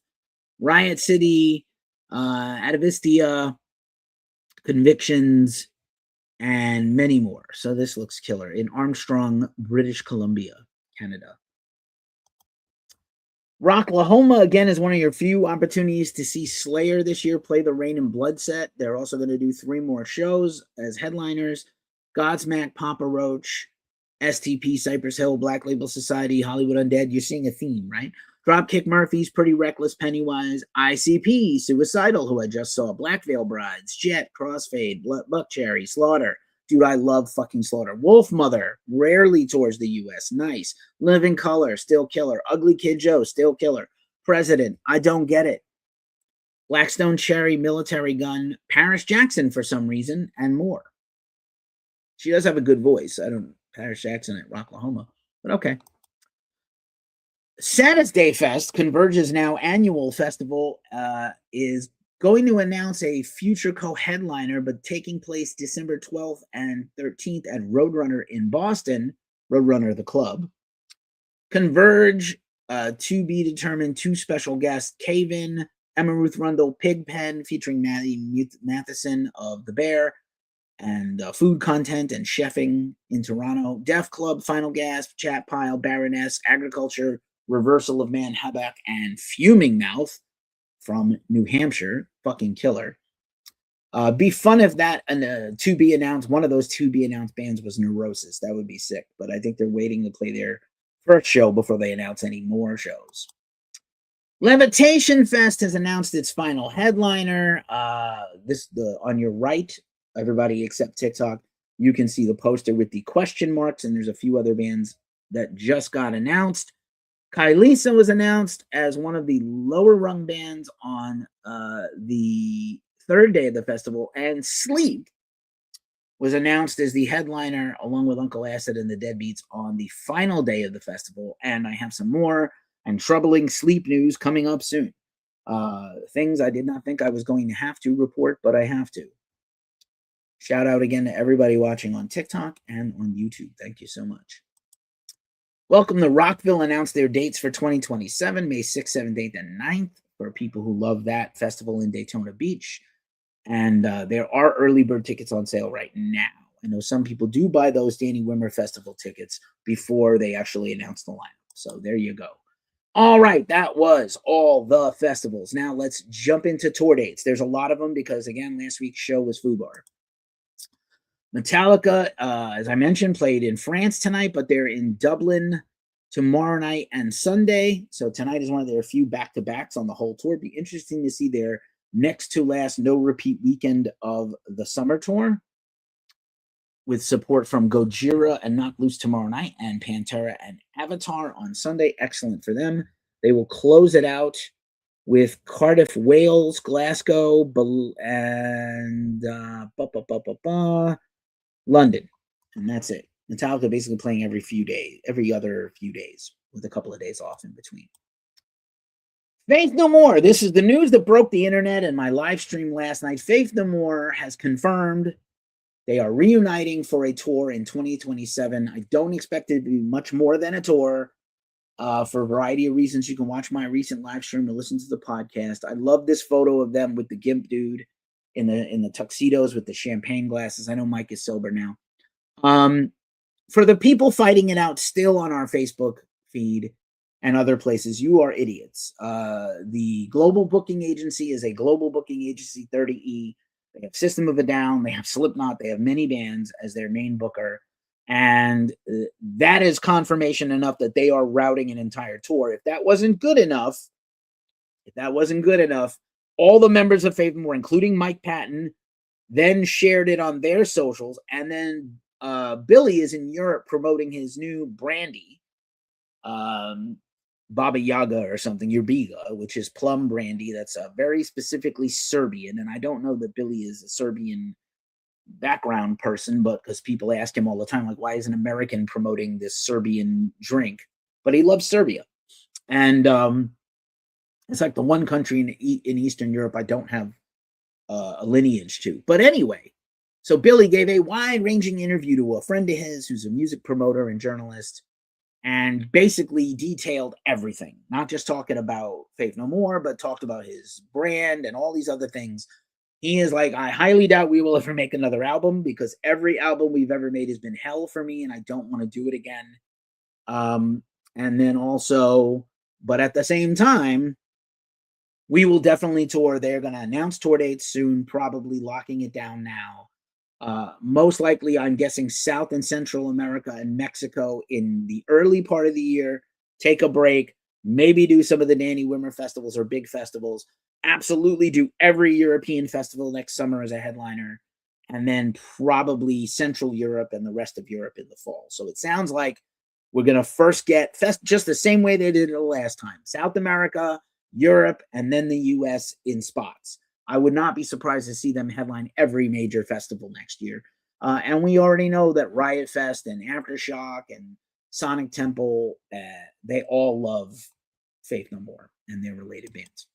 Riot City, Atavistia, Convictions, and many more. So this looks killer in Armstrong, British Columbia, Canada. Rocklahoma, again, is one of your few opportunities to see Slayer this year play the Rain and Blood set. They're also going to do 3 more shows as headliners. Godsmack, Papa Roach, STP, Cypress Hill, Black Label Society, Hollywood Undead. You're seeing a theme, right? Dropkick Murphys, Pretty Reckless, Pennywise, ICP, Suicidal, who I just saw, Black Veil Brides, Jet, Crossfade, Buckcherry, Slaughter. Dude, I love fucking Slaughter. Wolf Mother, rarely tours the U.S. Nice. Living Color, still killer. Ugly Kid Joe, still killer. President, I don't get it. Blackstone Cherry, Military Gun, Paris Jackson for some reason, and more. She does have a good voice. Paris Jackson at Rocklahoma, but okay. Saddest Day Fest, Converge's now annual festival, is going to announce a future co-headliner, but taking place December 12th and 13th at Roadrunner in Boston, Roadrunner the club. Converge, to be determined, 2 special guests, Caven, Emma Ruth Rundle, Pigpen, featuring Maddie Matheson of The Bear, and food content and chefing in Toronto. Def Club, Final Gasp, Chat Pile, Baroness, Agriculture, Reversal of Man Habak, and Fuming Mouth from New Hampshire. Fucking killer. Be fun if that to be announced, one of those to be announced bands was Neurosis. That would be sick. But I think they're waiting to play their first show before they announce any more shows. Levitation Fest has announced its final headliner. On your right, everybody except TikTok, you can see the poster with the question marks, and there's a few other bands that just got announced. Kailisa was announced as one of the lower rung bands on the 3rd day of the festival, and Sleep was announced as the headliner along with Uncle Acid and the Deadbeats on the final day of the festival. And I have some more and troubling Sleep news coming up soon. Things I did not think I was going to have to report, but I have to. Shout out again to everybody watching on TikTok and on YouTube. Thank you so much. Welcome to Rockville announced their dates for 2027, May 6th, 7th, 8th, and 9th, for people who love that festival in Daytona Beach. And there are early bird tickets on sale right now. I know some people do buy those Danny Wimmer Festival tickets before they actually announce the lineup. So there you go. All right, that was all the festivals. Now let's jump into tour dates. There's a lot of them because, again, last week's show was Fubar. Metallica, as I mentioned, played in France tonight, but they're in Dublin tomorrow night and Sunday. So tonight is one of their few back-to-backs on the whole tour. It'd be interesting to see their next to last no repeat weekend of the summer tour, with support from Gojira and Knocked Loose tomorrow night, and Pantera and Avatar on Sunday. Excellent for them. They will close it out with Cardiff, Wales, Glasgow, and London. And that's it. Metallica basically playing every other few days, with a couple of days off in between. Faith No More. This is the news that broke the internet and my live stream last night. Faith No More has confirmed they are reuniting for a tour in 2027. I don't expect it to be much more than a tour for a variety of reasons. You can watch my recent live stream or listen to the podcast. I love this photo of them with the Gimp dude in the tuxedos with the champagne glasses. I know Mike is sober now. For the people fighting it out still on our Facebook feed and other places, you are idiots. The global booking agency is a global booking agency, 30E. They have System of a Down, they have Slipknot, they have many bands as their main booker. And that is confirmation enough that they are routing an entire tour. If that wasn't good enough, all the members of Faith No More, including Mike Patton, then shared it on their socials. And then Billy is in Europe promoting his new brandy, Baba Yaga or something, Yerbiga, which is plum brandy that's very specifically Serbian. And I don't know that Billy is a Serbian background person, but because people ask him all the time, like, why is an American promoting this Serbian drink? But he loves Serbia. And it's like the one country in Eastern Europe I don't have a lineage to. But anyway, so Billy gave a wide-ranging interview to a friend of his who's a music promoter and journalist, and basically detailed everything, not just talking about Faith No More, but talked about his brand and all these other things. He is like, I highly doubt we will ever make another album because every album we've ever made has been hell for me and I don't want to do it again. And then also, but at the same time, we will definitely tour. They're going to announce tour dates soon, probably locking it down now. Most likely, I'm guessing South and Central America and Mexico in the early part of the year. Take a break, maybe do some of the Danny Wimmer festivals or big festivals. Absolutely do every European festival next summer as a headliner, and then probably Central Europe and the rest of Europe in the fall. So it sounds like we're going to first get just the same way they did it the last time. South America, Europe, and then the US in spots. I would not be surprised to see them headline every major festival next year. And we already know that Riot Fest and Aftershock and Sonic Temple, they all love Faith No More and their related bands.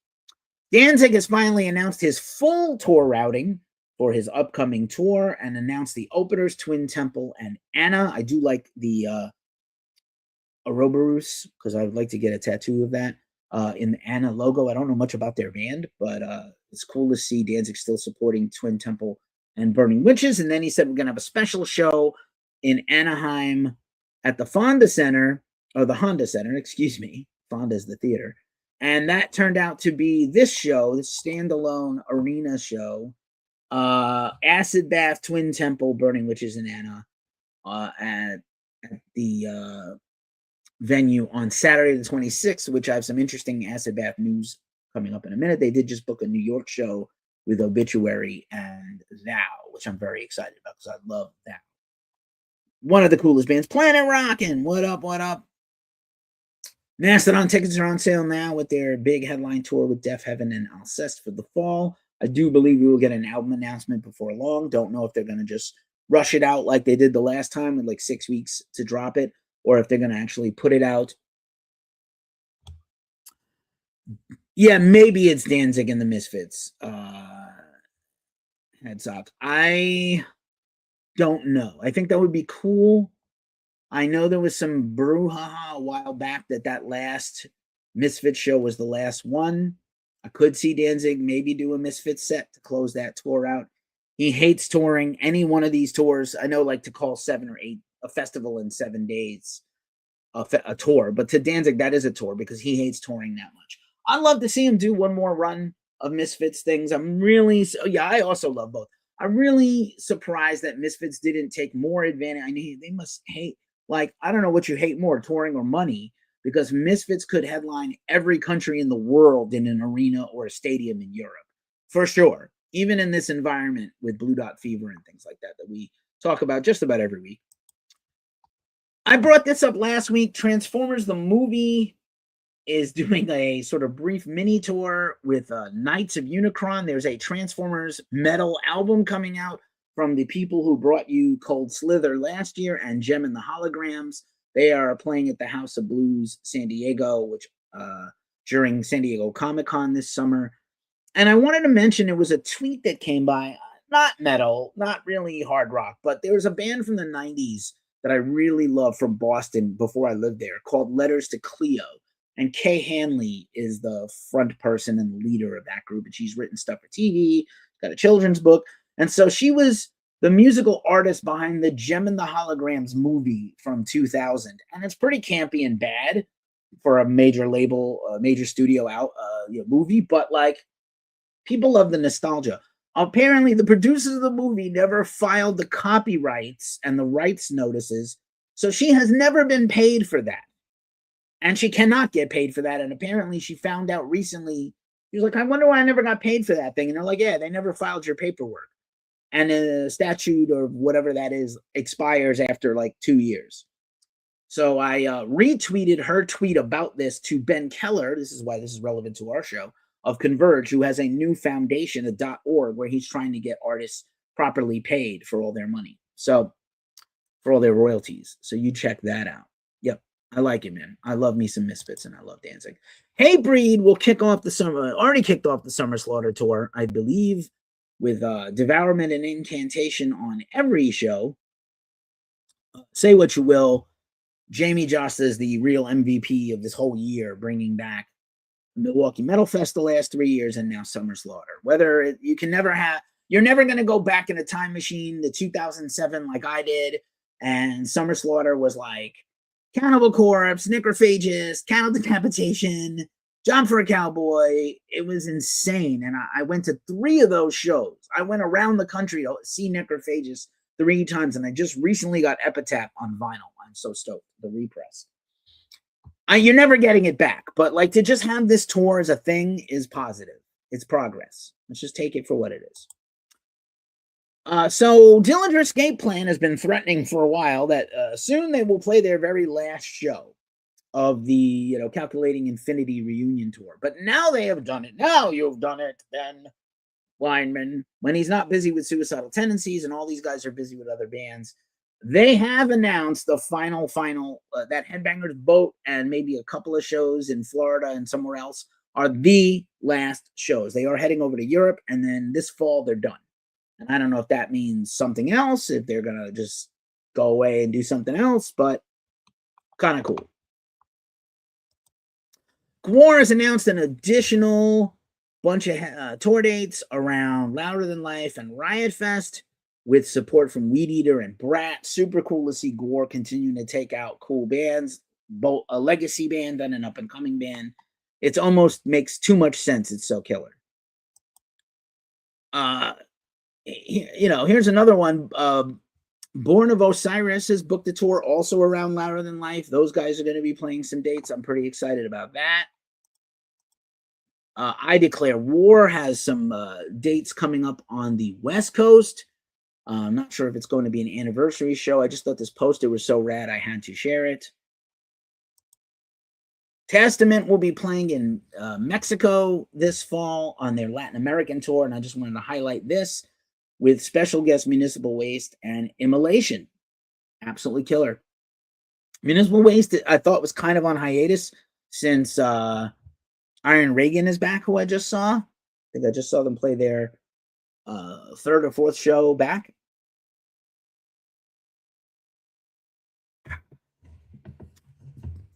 Danzig has finally announced his full tour routing for his upcoming tour and announced the openers, Twin Temple and Anna. I do like the Ouroboros because I would like to get a tattoo of that in the Anna logo. I don't know much about their band, but it's cool to see Danzig still supporting Twin Temple and Burning Witches. And then he said we're going to have a special show in Anaheim at the Fonda Center, or the Honda Center, excuse me. Fonda's the theater. And that turned out to be this show, this standalone arena show, Acid Bath, Twin Temple, Burning Witches in Anna at the venue on Saturday the 26th, which I have some interesting Acid Bath news coming up in a minute. They did just book a New York show with Obituary and Thou, which I'm very excited about because I love Thou. One of the coolest bands, Planet Rockin'. What up, what up? Mastodon tickets are on sale now with their big headline tour with Deaf Heaven and Alcest for the fall. I do believe we will get an album announcement before long. Don't know if they're going to just rush it out like they did the last time with like 6 weeks to drop it, or if they're going to actually put it out. Yeah, maybe it's Danzig and the Misfits. Headsock. I don't know. I think that would be cool. I know there was some brouhaha a while back that last Misfit show was the last one. I could see Danzig maybe do a Misfit set to close that tour out. He hates touring. Any one of these tours, I know, like to call 7 or 8 a festival in 7 days, a tour. But to Danzig, that is a tour because he hates touring that much. I'd love to see him do one more run of Misfits things. I'm really, yeah, I also love both. I'm really surprised that Misfits didn't take more advantage. I mean, they must hate, like, I don't know what you hate more, touring or money, because Misfits could headline every country in the world in an arena or a stadium in Europe, for sure. Even in this environment with Blue Dot Fever and things like that we talk about just about every week. I brought this up last week. Transformers the movie is doing a sort of brief mini tour with Knights of Unicron. There's a Transformers metal album coming out from the people who brought you Cold Slither last year and Gem and the Holograms. They are playing at the House of Blues San Diego, which during San Diego Comic-Con this summer. And I wanted to mention, it was a tweet that came by, not metal, not really hard rock, but there was a band from the 90s that I really loved from Boston before I lived there called Letters to Cleo. And Kay Hanley is the front person and leader of that group. And she's written stuff for TV, got a children's book. And so she was the musical artist behind the Gem and the Holograms movie from 2000. And it's pretty campy and bad for a major label, major studio out movie. But like, people love the nostalgia. Apparently, the producers of the movie never filed the copyrights and the rights notices. So she has never been paid for that. And she cannot get paid for that. And apparently she found out recently, she was like, I wonder why I never got paid for that thing. And they're like, yeah, they never filed your paperwork. And a statute or whatever that is expires after like 2 years. So I retweeted her tweet about this to Ben Keller. This is why this is relevant to our show, of Converge, who has a new foundation, a .org, where he's trying to get artists properly paid for all their money. So for all their royalties. So you check that out. Yep. I like it, man. I love me some Misfits, and I love Danzig. Hey Breed will kick off the summer, already kicked off the Summer Slaughter tour, I believe, with Devourment and Incantation on every show. Say what you will, Jamie Josta is the real MVP of this whole year, bringing back Milwaukee Metal Fest the last 3 years and now Summer Slaughter. You're never going to go back in a time machine to 2007 like I did, and Summer Slaughter was like Cannibal Corpse, Necrophagus, Cattle Decapitation, Jump for a Cowboy. It was insane. And I went to 3 of those shows. I went around the country to see Necrophagus 3 times, and I just recently got Epitaph on vinyl. I'm so stoked. The repress. You're never getting it back, but like to just have this tour as a thing is positive. It's progress. Let's just take it for what it is. So Dillinger Escape Plan has been threatening for a while that soon they will play their very last show of the Calculating Infinity reunion tour. But now they have done it. Now you've done it, Ben Weinman. When he's not busy with Suicidal Tendencies and all these guys are busy with other bands, they have announced the final that Headbangers Boat and maybe a couple of shows in Florida and somewhere else are the last shows. They are heading over to Europe, and then this fall they're done. And I don't know if that means something else, if they're going to just go away and do something else, but kind of cool. Gwar has announced an additional bunch of tour dates around Louder Than Life and Riot Fest with support from Weed Eater and Brat. Super cool to see Gwar continuing to take out cool bands, both a legacy band and an up-and-coming band. It almost makes too much sense. It's so killer. Here's another one. Born of Osiris has booked a tour also around Louder Than Life. Those guys are going to be playing some dates. I'm pretty excited about that. I Declare War has some dates coming up on the West Coast. I'm not sure if it's going to be an anniversary show. I just thought this poster was so rad I had to share it. Testament will be playing in Mexico this fall on their Latin American tour, and I just wanted to highlight this with special guest Municipal Waste and Immolation. Absolutely killer. Municipal Waste, I thought, was kind of on hiatus since Iron Reagan is back, who I just saw. I think I just saw them play their 3rd or 4th show back.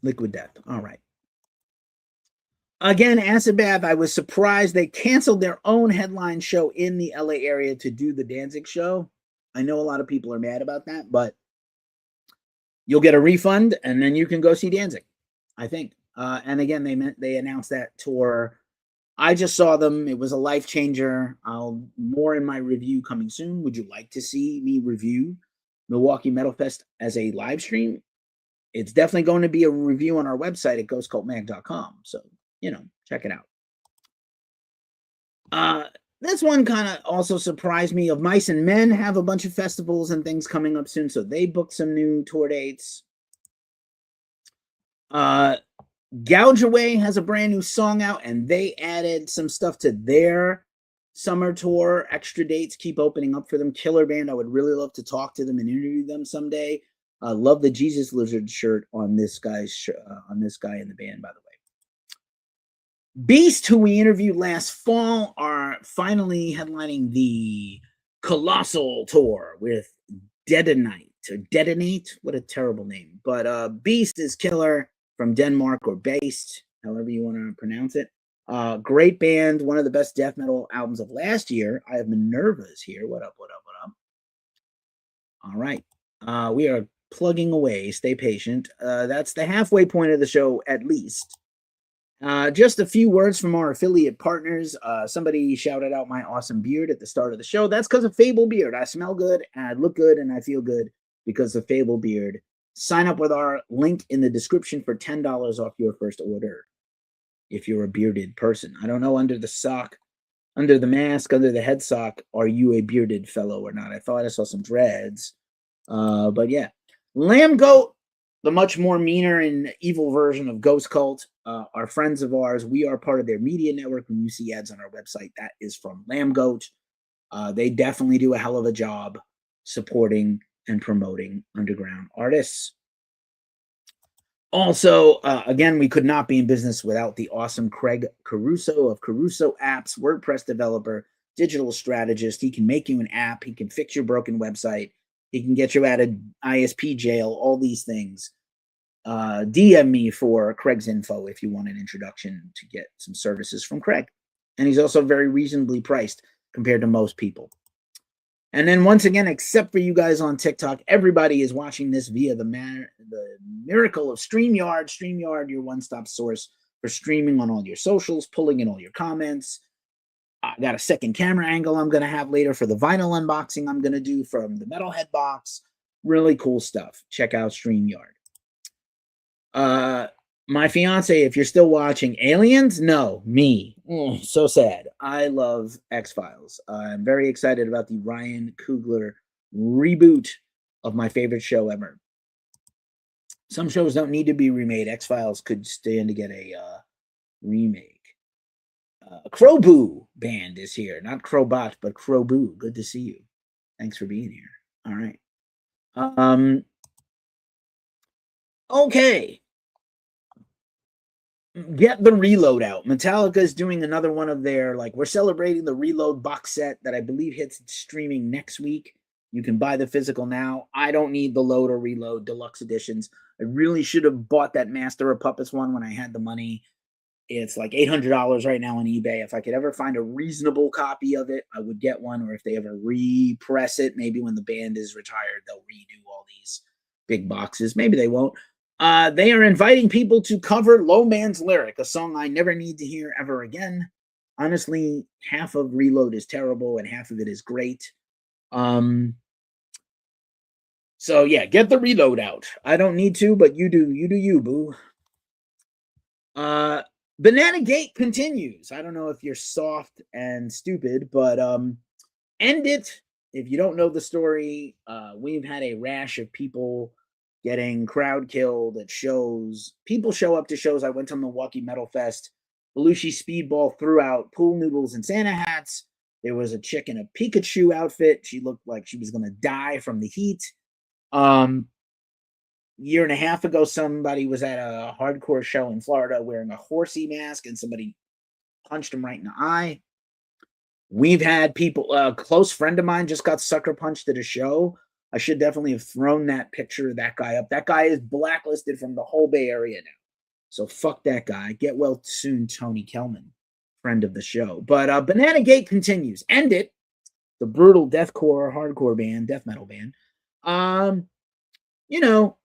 Liquid Death. All right. Again, Acid Bath, I was surprised they canceled their own headline show in the LA area to do the Danzig show. I know a lot of people are mad about that, but you'll get a refund and then you can go see Danzig, I think. And again, they announced that tour. I just saw them. It was a life changer. More in my review coming soon. Would you like to see me review Milwaukee Metal Fest as a live stream? It's definitely going to be a review on our website at ghostcultmag.com. So, check it out. This one kind of also surprised me. Of Mice and Men have a bunch of festivals and things coming up soon, so they booked some new tour dates. Gouge Away has a brand new song out, and they added some stuff to their summer tour. Extra dates keep opening up for them. Killer band. I would really love to talk to them and interview them someday. Love the Jesus Lizard shirt on this guy in the band, by the way. Beast, who we interviewed last fall, are finally headlining the Colossal tour with Detonate. What a terrible name. But Beast is killer from Denmark, or Based, however you want to pronounce it. Great band, one of the best death metal albums of last year. I have Minerva's here. What up? All right. We are plugging away. Stay patient. That's the halfway point of the show, at least. Just a few words from our affiliate partners. Somebody shouted out my awesome beard at the start of the show. That's because of Fable Beard. I smell good, and I look good, and I feel good because of Fable Beard. Sign up with our link in the description for $10 off your first order if you're a bearded person. I don't know, under the sock, under the mask, under the head sock, are you a bearded fellow or not? I thought I saw some dreads. But yeah. Lamb Goat, the much more meaner and evil version of Ghost Cult, are friends of ours. We are part of their media network. When you see ads on our website, that is from Lamb Goat. They definitely do a hell of a job supporting and promoting underground artists. Also, again, we could not be in business without the awesome Craig Caruso of Caruso Apps, WordPress developer, digital strategist. He can make you an app. He can fix your broken website. He can get you out of ISP jail, all these things. DM me for Craig's info if you want an introduction to get some services from Craig. And he's also very reasonably priced compared to most people. And then once again, except for you guys on TikTok, everybody is watching this via the miracle of StreamYard. StreamYard, your one-stop source for streaming on all your socials, pulling in all your comments. I got a second camera angle I'm going to have later for the vinyl unboxing I'm going to do from the Metalhead box. Really cool stuff. Check out StreamYard. My fiance, if you're still watching, Aliens? No, me. So sad. I love X-Files. I'm very excited about the Ryan Coogler reboot of my favorite show ever. Some shows don't need to be remade. X-Files could stand to get a remake. Crowboo band is here. Not Crowbot, but Crowboo. Good to see you. Thanks for being here. All right. Okay. Get the Reload out. Metallica is doing another one of their, we're celebrating the Reload box set that I believe hits streaming next week. You can buy the physical now. I don't need the Load or Reload deluxe editions. I really should have bought that Master of Puppets one when I had the money. It's like $800 right now on eBay. If I could ever find a reasonable copy of it, I would get one. Or if they ever repress it, maybe when the band is retired, they'll redo all these big boxes. Maybe they won't. They are inviting people to cover Low Man's Lyric, a song I never need to hear ever again. Honestly, half of Reload is terrible and half of it is great. So yeah, get the Reload out. I don't need to, but you do. You do you, boo. Banana Gate continues. I don't know if you're soft and stupid, but end it. If you don't know the story, we've had a rash of people getting crowd killed at shows. People show up to shows. I went to Milwaukee Metal Fest. Belushi Speedball threw out pool noodles and Santa hats. There was a chick in a Pikachu outfit. She looked like she was going to die from the heat. Year and a half ago, somebody was at a hardcore show in Florida wearing a horsey mask, and somebody punched him right in the eye. We've had people, a close friend of mine just got sucker punched at a show. I should definitely have thrown that picture of that guy up. That guy is blacklisted from the whole Bay Area now. So fuck that guy. Get well soon, Tony Kelman, friend of the show. But Banana Gate continues. End it. The brutal deathcore, hardcore band, death metal band, you know,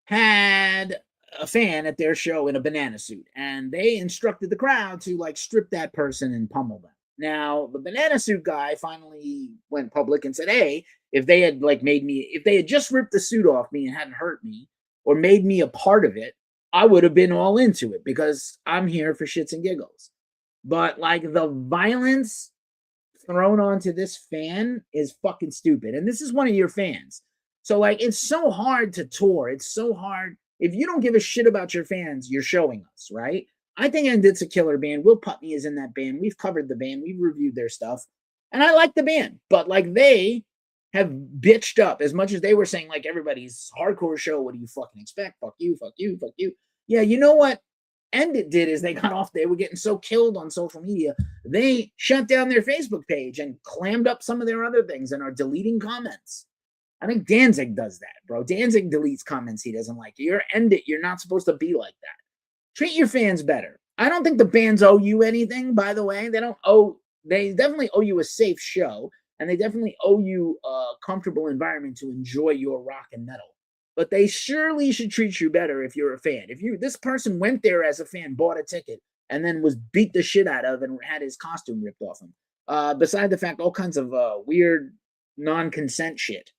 had a fan at their show in a banana suit, and they instructed the crowd to like strip that person and pummel them. Now, the banana suit guy finally went public and said, hey, if they had like if they had just ripped the suit off me and hadn't hurt me or made me a part of it, I would have been all into it because I'm here for shits and giggles. But like the violence thrown onto this fan is fucking stupid. And this is one of your fans. So like, it's so hard to tour. It's so hard. If you don't give a shit about your fans, you're showing us, right? I think Endit's a killer band. Will Putney is in that band. We've covered the band. We've reviewed their stuff. And I like the band. But like, they have bitched up as much as they were saying, like, everybody's hardcore show. What do you fucking expect? Fuck you, fuck you, fuck you. Yeah, you know what Endit did is they got off. They were getting so killed on social media. They shut down their Facebook page and clammed up some of their other things and are deleting comments. I think Danzig does that, bro. Danzig deletes comments he doesn't like. You're Endit. You're not supposed to be like that. Treat your fans better. I don't think the bands owe you anything, by the way. They definitely owe you a safe show, and they definitely owe you a comfortable environment to enjoy your rock and metal. But they surely should treat you better if you're a fan. If this person went there as a fan, bought a ticket, and then was beat the shit out of and had his costume ripped off him. Beside the fact, all kinds of weird non-consent shit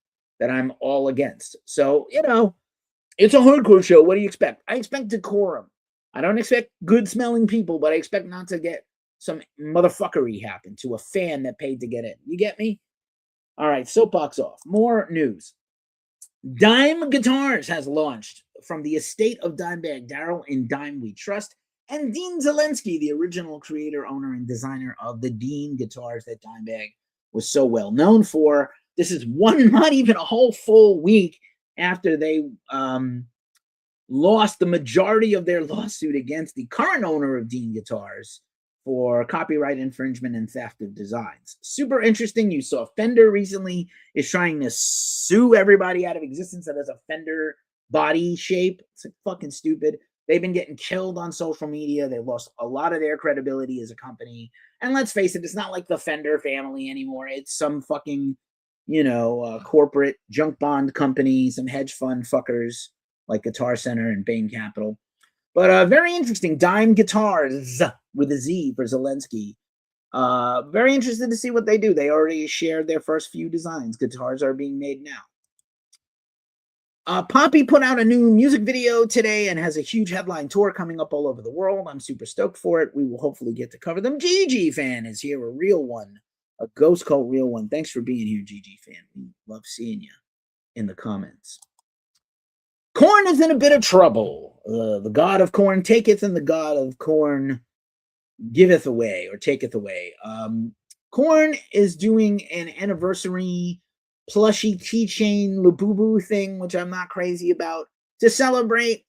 that I'm all against. So, it's a hardcore show. What do you expect? I expect decorum. I don't expect good-smelling people, but I expect not to get some motherfuckery happen to a fan that paid to get in. You get me? All right, soapbox off. More news. Dime Guitars has launched from the estate of Dimebag Darrell. In Dime We Trust, and Dean Zelensky, the original creator, owner, and designer of the Dean guitars that Dimebag was so well known for. This is not even a whole full week after they lost the majority of their lawsuit against the current owner of Dean Guitars for copyright infringement and theft of designs. Super interesting. You saw Fender recently is trying to sue everybody out of existence that has a Fender body shape. It's like fucking stupid. They've been getting killed on social media. They lost a lot of their credibility as a company. And let's face it, it's not like the Fender family anymore. It's some fucking, corporate junk bond company, some hedge fund fuckers like Guitar Center and Bain Capital. But very interesting. Dime Guitars with a Z for Zelensky. Very interested to see what they do. They already shared their first few designs. Guitars are being made now. Poppy put out a new music video today and has a huge headline tour coming up all over the world. I'm super stoked for it. We will hopefully get to cover them. GG Fan is here, a real one. A Ghost Cult real one. Thanks for being here, GG Fan. We love seeing you in the comments. Korn is in a bit of trouble. The god of Korn taketh, and the god of Korn giveth away or taketh away. Korn is doing an anniversary plushy keychain Labubu thing, which I'm not crazy about, to celebrate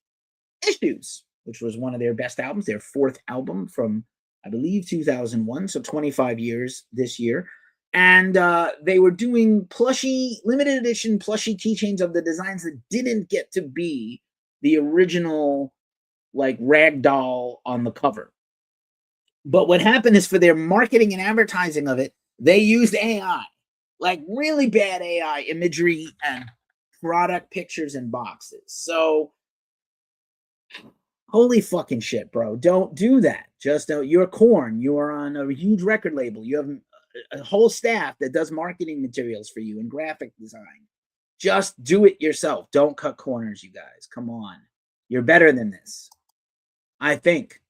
Issues, which was one of their best albums, their fourth album from, I believe, 2001, so 25 years this year. And they were doing limited edition plushy keychains of the designs that didn't get to be the original, like, ragdoll on the cover. But what happened is, for their marketing and advertising of it, they used AI, like really bad AI imagery and product pictures and boxes. So, holy fucking shit, bro. Don't do that. Just don't. You're Korn. You are on a huge record label. You have a whole staff that does marketing materials for you and graphic design. Just do it yourself. Don't cut corners, you guys. Come on. You're better than this, I think.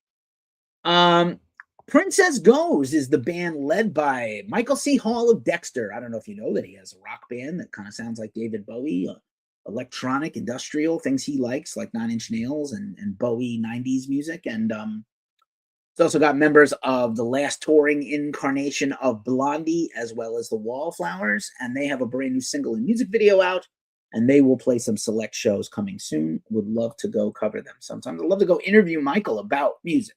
Princess Goes is the band led by Michael C. Hall of Dexter. I don't know if you know that he has a rock band that kind of sounds like David Bowie, electronic, industrial, things he likes, like Nine Inch Nails and Bowie 90s music. And it's also got members of the last touring incarnation of Blondie, as well as the Wallflowers. And they have a brand new single and music video out, and they will play some select shows coming soon. Would love to go cover them sometimes. I'd love to go interview Michael about music.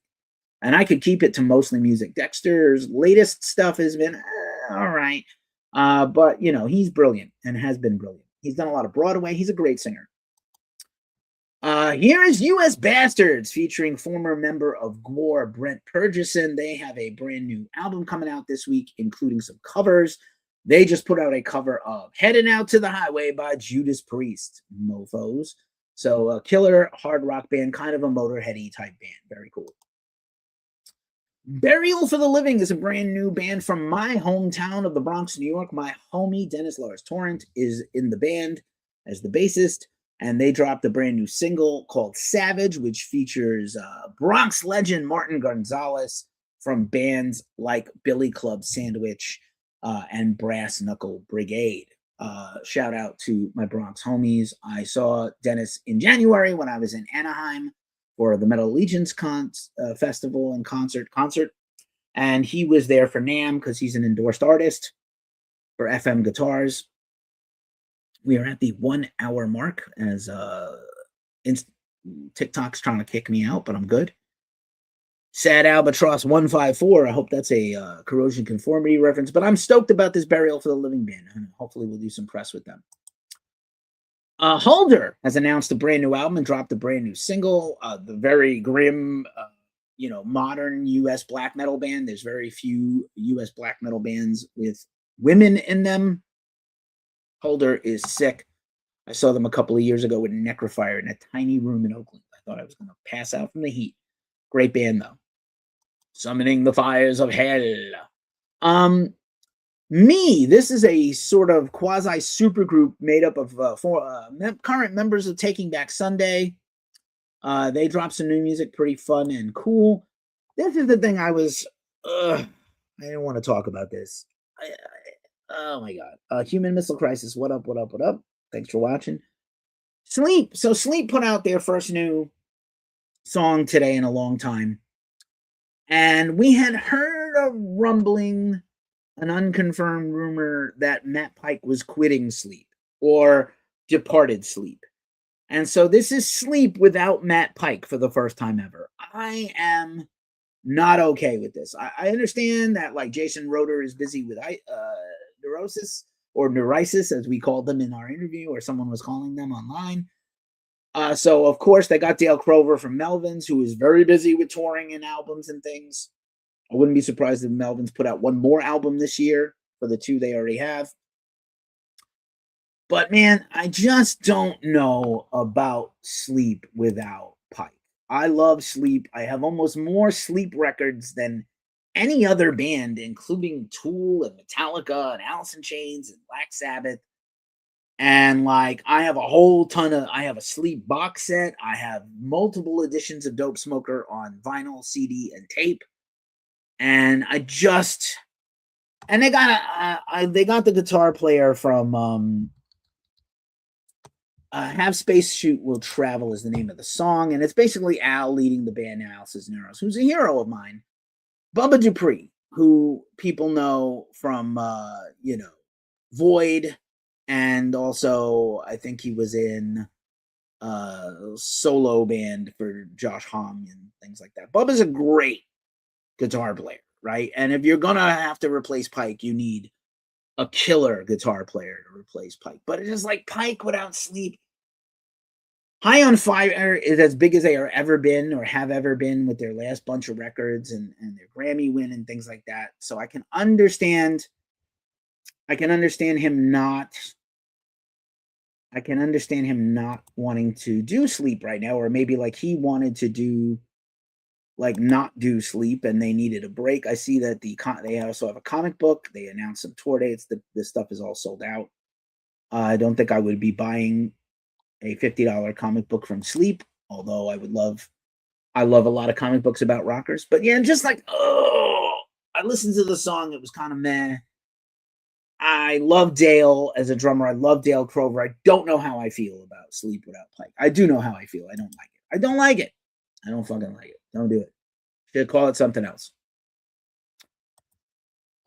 And I could keep it to mostly music. Dexter's latest stuff has been all right. But, he's brilliant and has been brilliant. He's done a lot of Broadway. He's a great singer. Here is U.S. Bastards featuring former member of Gore, Brent Purgeson. They have a brand new album coming out this week, including some covers. They just put out a cover of Heading Out to the Highway by Judas Priest, mofos. So a killer hard rock band, kind of a Motorheady type band. Very cool. Burial for the Living is a brand new band from my hometown of the Bronx, New York. My homie, Dennis Lars Torrent, is in the band as the bassist, and they dropped a brand new single called Savage, which features Bronx legend Martin Gonzalez from bands like Billy Club Sandwich and Brass Knuckle Brigade. Shout out to my Bronx homies. I saw Dennis in January when I was in Anaheim for the Metal Allegiance festival and concert, and he was there for NAMM because he's an endorsed artist for FM Guitars. We are at the 1 hour mark as TikTok's trying to kick me out, but I'm good. Sad Albatross 154. I hope that's a Corrosion Conformity reference, but I'm stoked about this Burial for the Living band, and hopefully we'll do some press with them. Holder has announced a brand new album and dropped a brand new single. The very grim, modern U.S. black metal band. There's very few U.S. black metal bands with women in them. Holder is sick. I saw them a couple of years ago with Necrofire in a tiny room in Oakland. I thought I was going to pass out from the heat. Great band, though. Summoning the Fires of Hell. This is a sort of quasi supergroup made up of current members of Taking Back Sunday. They dropped some new music, pretty fun and cool. This is the thing I didn't want to talk about this. Oh my God. Human Missile Crisis. What up? Thanks for watching. Sleep. So Sleep put out their first new song today in a long time. And we had heard a rumbling, an unconfirmed rumor that Matt Pike was quitting Sleep or departed Sleep. And so this is Sleep without Matt Pike for the first time ever. I am not okay with this. I understand that like Jason Roeder is busy with neurosis or neurisis, as we called them in our interview, or someone was calling them online. So, of course, they got Dale Crover from Melvins, who is very busy with touring and albums and things. I wouldn't be surprised if Melvins put out one more album this year for the two they already have. But, man, I just don't know about Sleep without Pike. I love Sleep. I have almost more Sleep records than any other band, including Tool and Metallica and Alice in Chains and Black Sabbath. And like, I have a Sleep box set. I have multiple editions of Dope Smoker on vinyl, CD, and tape. And they got the guitar player from Have Space Shoot Will Travel is the name of the song. And it's basically Al leading the band Analysis Neuros, who's a hero of mine. Bubba Dupree, who people know from, Void. And also, I think he was in solo band for Josh Homme and things like that. Bubba's a great guitar player, right? And if you're going to have to replace Pike, you need a killer guitar player to replace Pike. But it's just like Pike without Sleep. High on Fire is as big as they are ever been or have ever been with their last bunch of records and their Grammy win and things like that. So I can understand him not wanting to do Sleep right now, or maybe like he wanted to do not do Sleep and they needed a break. I see that they also have a comic book. They announced some tour dates. This stuff is all sold out. I don't think I would be buying a $50 comic book from Sleep, although I love a lot of comic books about rockers. But yeah, just like, I listened to the song. It was kind of meh. I love Dale as a drummer. I love Dale Crover. I don't know how I feel about Sleep without Pike. I do know how I feel. I don't like it. I don't like it. I don't fucking like it. Don't do it. Should call it something else.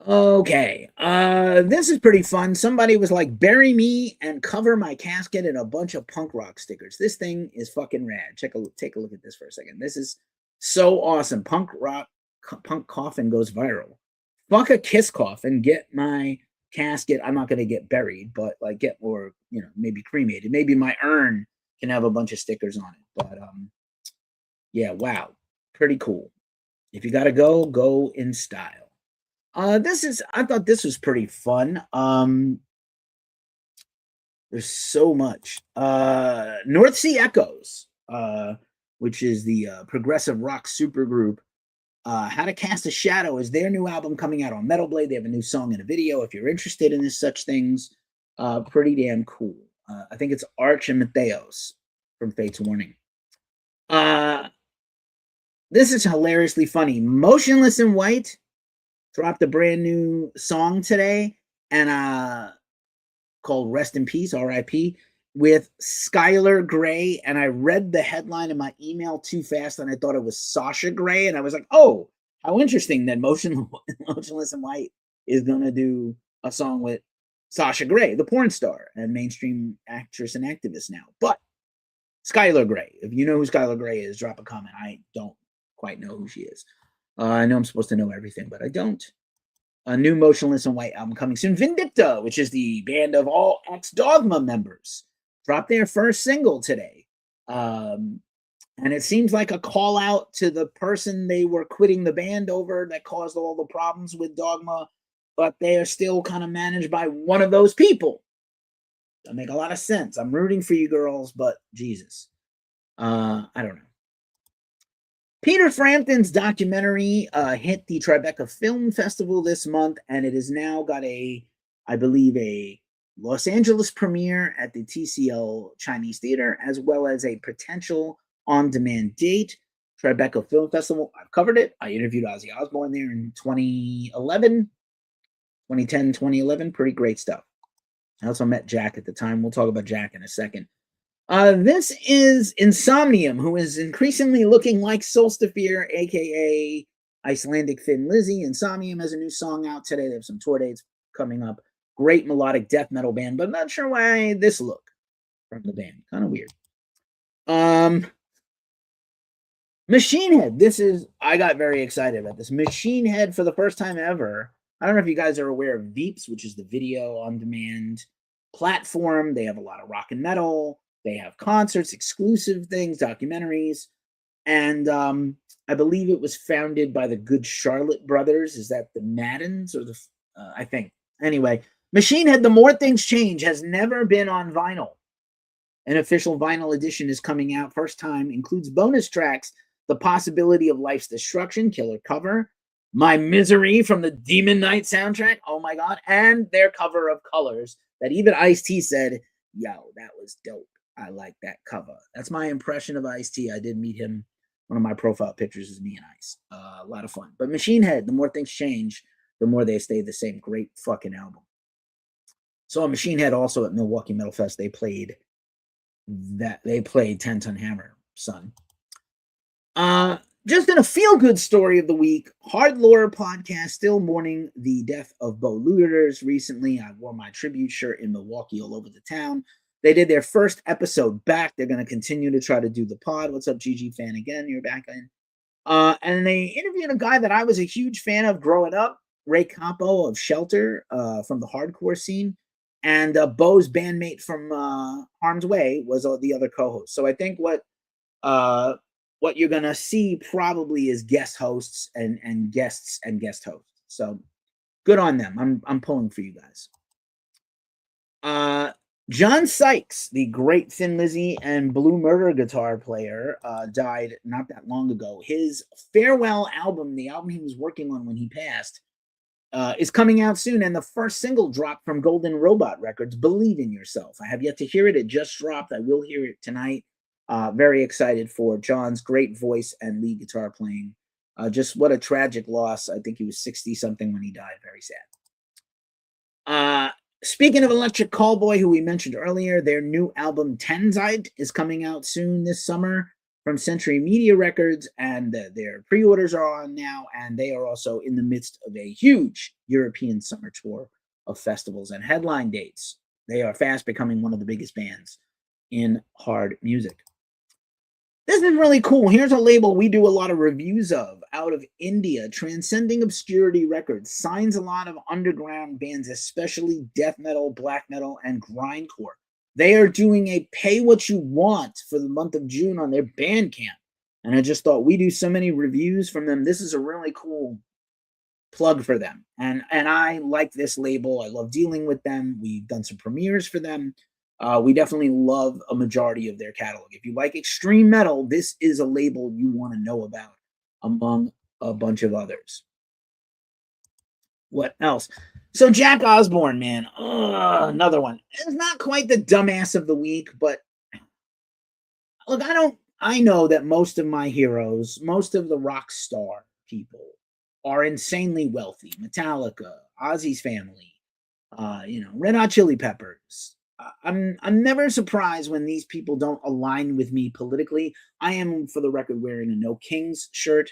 Okay. This is pretty fun. Somebody was like, bury me and cover my casket in a bunch of punk rock stickers. This thing is fucking rad. Take a look at this for a second. This is so awesome. Punk coffin goes viral. Fuck a Kiss coffin. Get my casket. I'm not going to get buried, but like maybe cremated. Maybe my urn can have a bunch of stickers on it. But yeah, wow, pretty cool. If you gotta go, go in style. I thought this was pretty fun. There's so much. North Sea Echoes, which is the progressive rock supergroup. How to Cast a Shadow is their new album coming out on Metal Blade. They have a new song and a video. If you're interested in such things, pretty damn cool. I think it's Arch and Matheos from Fate's Warning. This is hilariously funny. Motionless in White dropped a brand new song today, and called Rest in Peace, R.I.P., with Skylar Grey. And I read the headline in my email too fast, and I thought it was Sasha Grey. And I was like, oh, how interesting that Motionless in White is going to do a song with Sasha Grey, the porn star and mainstream actress and activist now. But Skylar Grey, if you know who Skylar Grey is, drop a comment. I don't quite know who she is. I know I'm supposed to know everything, but I don't. A new Motionless in White album coming soon. Vindicta, which is the band of all ex-Dogma members, dropped their first single today. And it seems like a call out to the person they were quitting the band over that caused all the problems with Dogma, but they are still kind of managed by one of those people. That make a lot of sense. I'm rooting for you girls, but Jesus. I don't know. Peter Frampton's documentary hit the Tribeca Film Festival this month, and it has now got I believe, a Los Angeles premiere at the TCL Chinese Theater, as well as a potential on-demand date. Tribeca Film Festival, I've covered it. I interviewed Ozzy Osbourne there in 2010, 2011. Pretty great stuff. I also met Jack at the time. We'll talk about Jack in a second. This is Insomnium, who is increasingly looking like Solstafir, aka Icelandic Thin Lizzy. Insomnium has a new song out today. They have some tour dates coming up. Great melodic death metal band, but not sure why this look from the band. Kind of weird. Machine Head. I got very excited about this. Machine Head, for the first time ever. I don't know if you guys are aware of Veeps, which is the video on demand platform. They have a lot of rock and metal. They have concerts, exclusive things, documentaries. And I believe it was founded by the Good Charlotte brothers. Is that the Maddens or I think. Anyway, Machine Head, The More Things Change, has never been on vinyl. An official vinyl edition is coming out. First time, includes bonus tracks, The Possibility of Life's Destruction, killer cover, My Misery from the Demon Knight soundtrack, oh my God, and their cover of Colors that even Ice-T said, yo, that was dope. I like that cover. That's my impression of Ice-T. I did meet him. One of my profile pictures is me and Ice. A lot of fun. But Machine Head, The More Things Change, the more they stay the same. Great fucking album. So Machine Head also at Milwaukee Metal Fest, they played 10 Ton Hammer, son. Just in a feel-good story of the week, Hard Lore podcast still mourning the death of Bo Luters recently. I wore my tribute shirt in Milwaukee all over the town. They did their first episode back. They're going to continue to try to do the pod. What's up, GG fan again? You're back in. And they interviewed a guy that I was a huge fan of growing up, Ray Campo of Shelter, from the hardcore scene. And Bo's bandmate from Harm's Way was the other co-host. So I think what you're going to see probably is guest hosts and guest hosts. So good on them. I'm pulling for you guys. John Sykes, the great Thin Lizzy and Blue Murder guitar player, died not that long ago. His farewell album, the album he was working on when he passed, is coming out soon, and the first single dropped from Golden Robot Records, Believe in Yourself. I have yet to hear it. It just dropped. I will hear it tonight. Very excited for John's great voice and lead guitar playing. Just what a tragic loss. I think he was 60-something when he died. Very sad. Speaking of Electric Callboy, who we mentioned earlier, their new album Tenzeit is coming out soon this summer from Century Media Records, and their pre-orders are on now, and they are also in the midst of a huge European summer tour of festivals and headline dates. They are fast becoming one of the biggest bands in hard music. This is really cool. Here's a label we do a lot of reviews of out of India. Transcending Obscurity Records signs a lot of underground bands, especially death metal, black metal, and grindcore. They are doing a pay what you want for the month of June on their Bandcamp. And I just thought, we do so many reviews from them. This is a really cool plug for them. And I like this label. I love dealing with them. We've done some premieres for them. We definitely love a majority of their catalog. If you like extreme metal, this is a label you want to know about among a bunch of others. What else? So Jack Osbourne, man, another one. It's not quite the dumbass of the week, but look, I know that most of my heroes, most of the rock star people are insanely wealthy. Metallica, Ozzy's family, Red Hot Chili Peppers. I'm never surprised when these people don't align with me politically. I am, for the record, wearing a No Kings shirt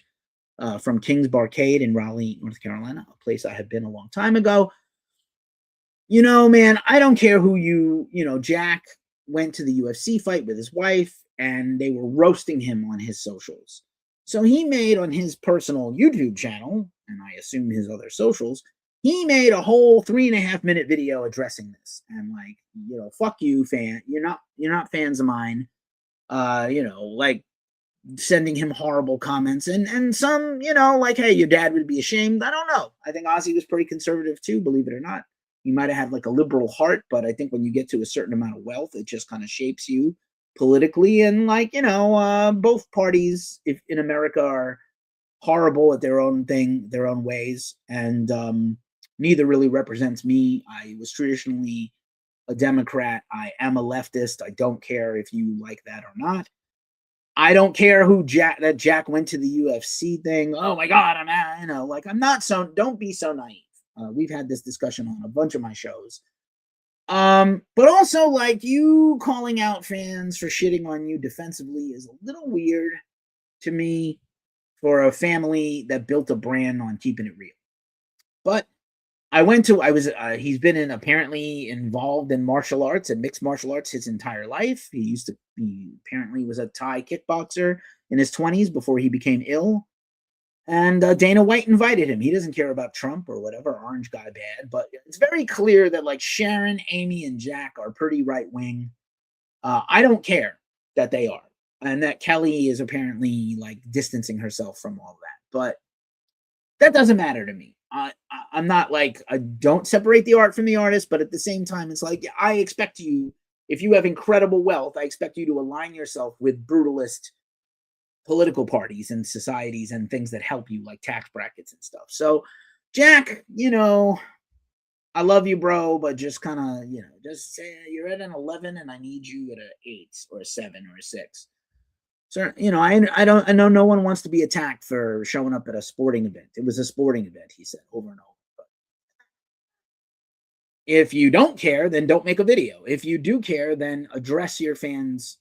from Kings Barcade in Raleigh, North Carolina, a place I had been a long time ago. Man, I don't care who Jack went to the UFC fight with his wife, and they were roasting him on his socials. So he made on his personal YouTube channel, and I assume his other socials, he made a whole 3.5-minute video addressing this. And fuck you, fan. You're not fans of mine. Sending him horrible comments and some, hey, your dad would be ashamed. I don't know. I think Ozzy was pretty conservative too, believe it or not. He might have had a liberal heart, but I think when you get to a certain amount of wealth, it just kind of shapes you politically. And both parties in America are horrible at their own thing, their own ways. And neither really represents me. I was traditionally a Democrat. I am a leftist. I don't care if you like that or not. I don't care that Jack went to the UFC thing. Oh my God, I'm not so, don't be so naive. We've had this discussion on a bunch of my shows. But also you calling out fans for shitting on you defensively is a little weird to me for a family that built a brand on keeping it real. But he's been apparently involved in martial arts and mixed martial arts his entire life. He apparently was a Thai kickboxer in his 20s before he became ill. And Dana White invited him. He doesn't care about Trump or whatever, orange guy bad, but it's very clear that Sharon, Amy, and Jack are pretty right wing. I don't care that they are. And that Kelly is apparently distancing herself from all that. But that doesn't matter to me. I'm not I don't separate the art from the artist, but at the same time, it's I expect you, if you have incredible wealth, I expect you to align yourself with brutalist political parties and societies and things that help you, like tax brackets and stuff. So, Jack, I love you, bro, but just kind of, just say you're at an 11 and I need you at an 8 or a 7 or a 6. So, I know no one wants to be attacked for showing up at a sporting event. It was a sporting event, he said over and over. But if you don't care, then don't make a video. If you do care, then address your fans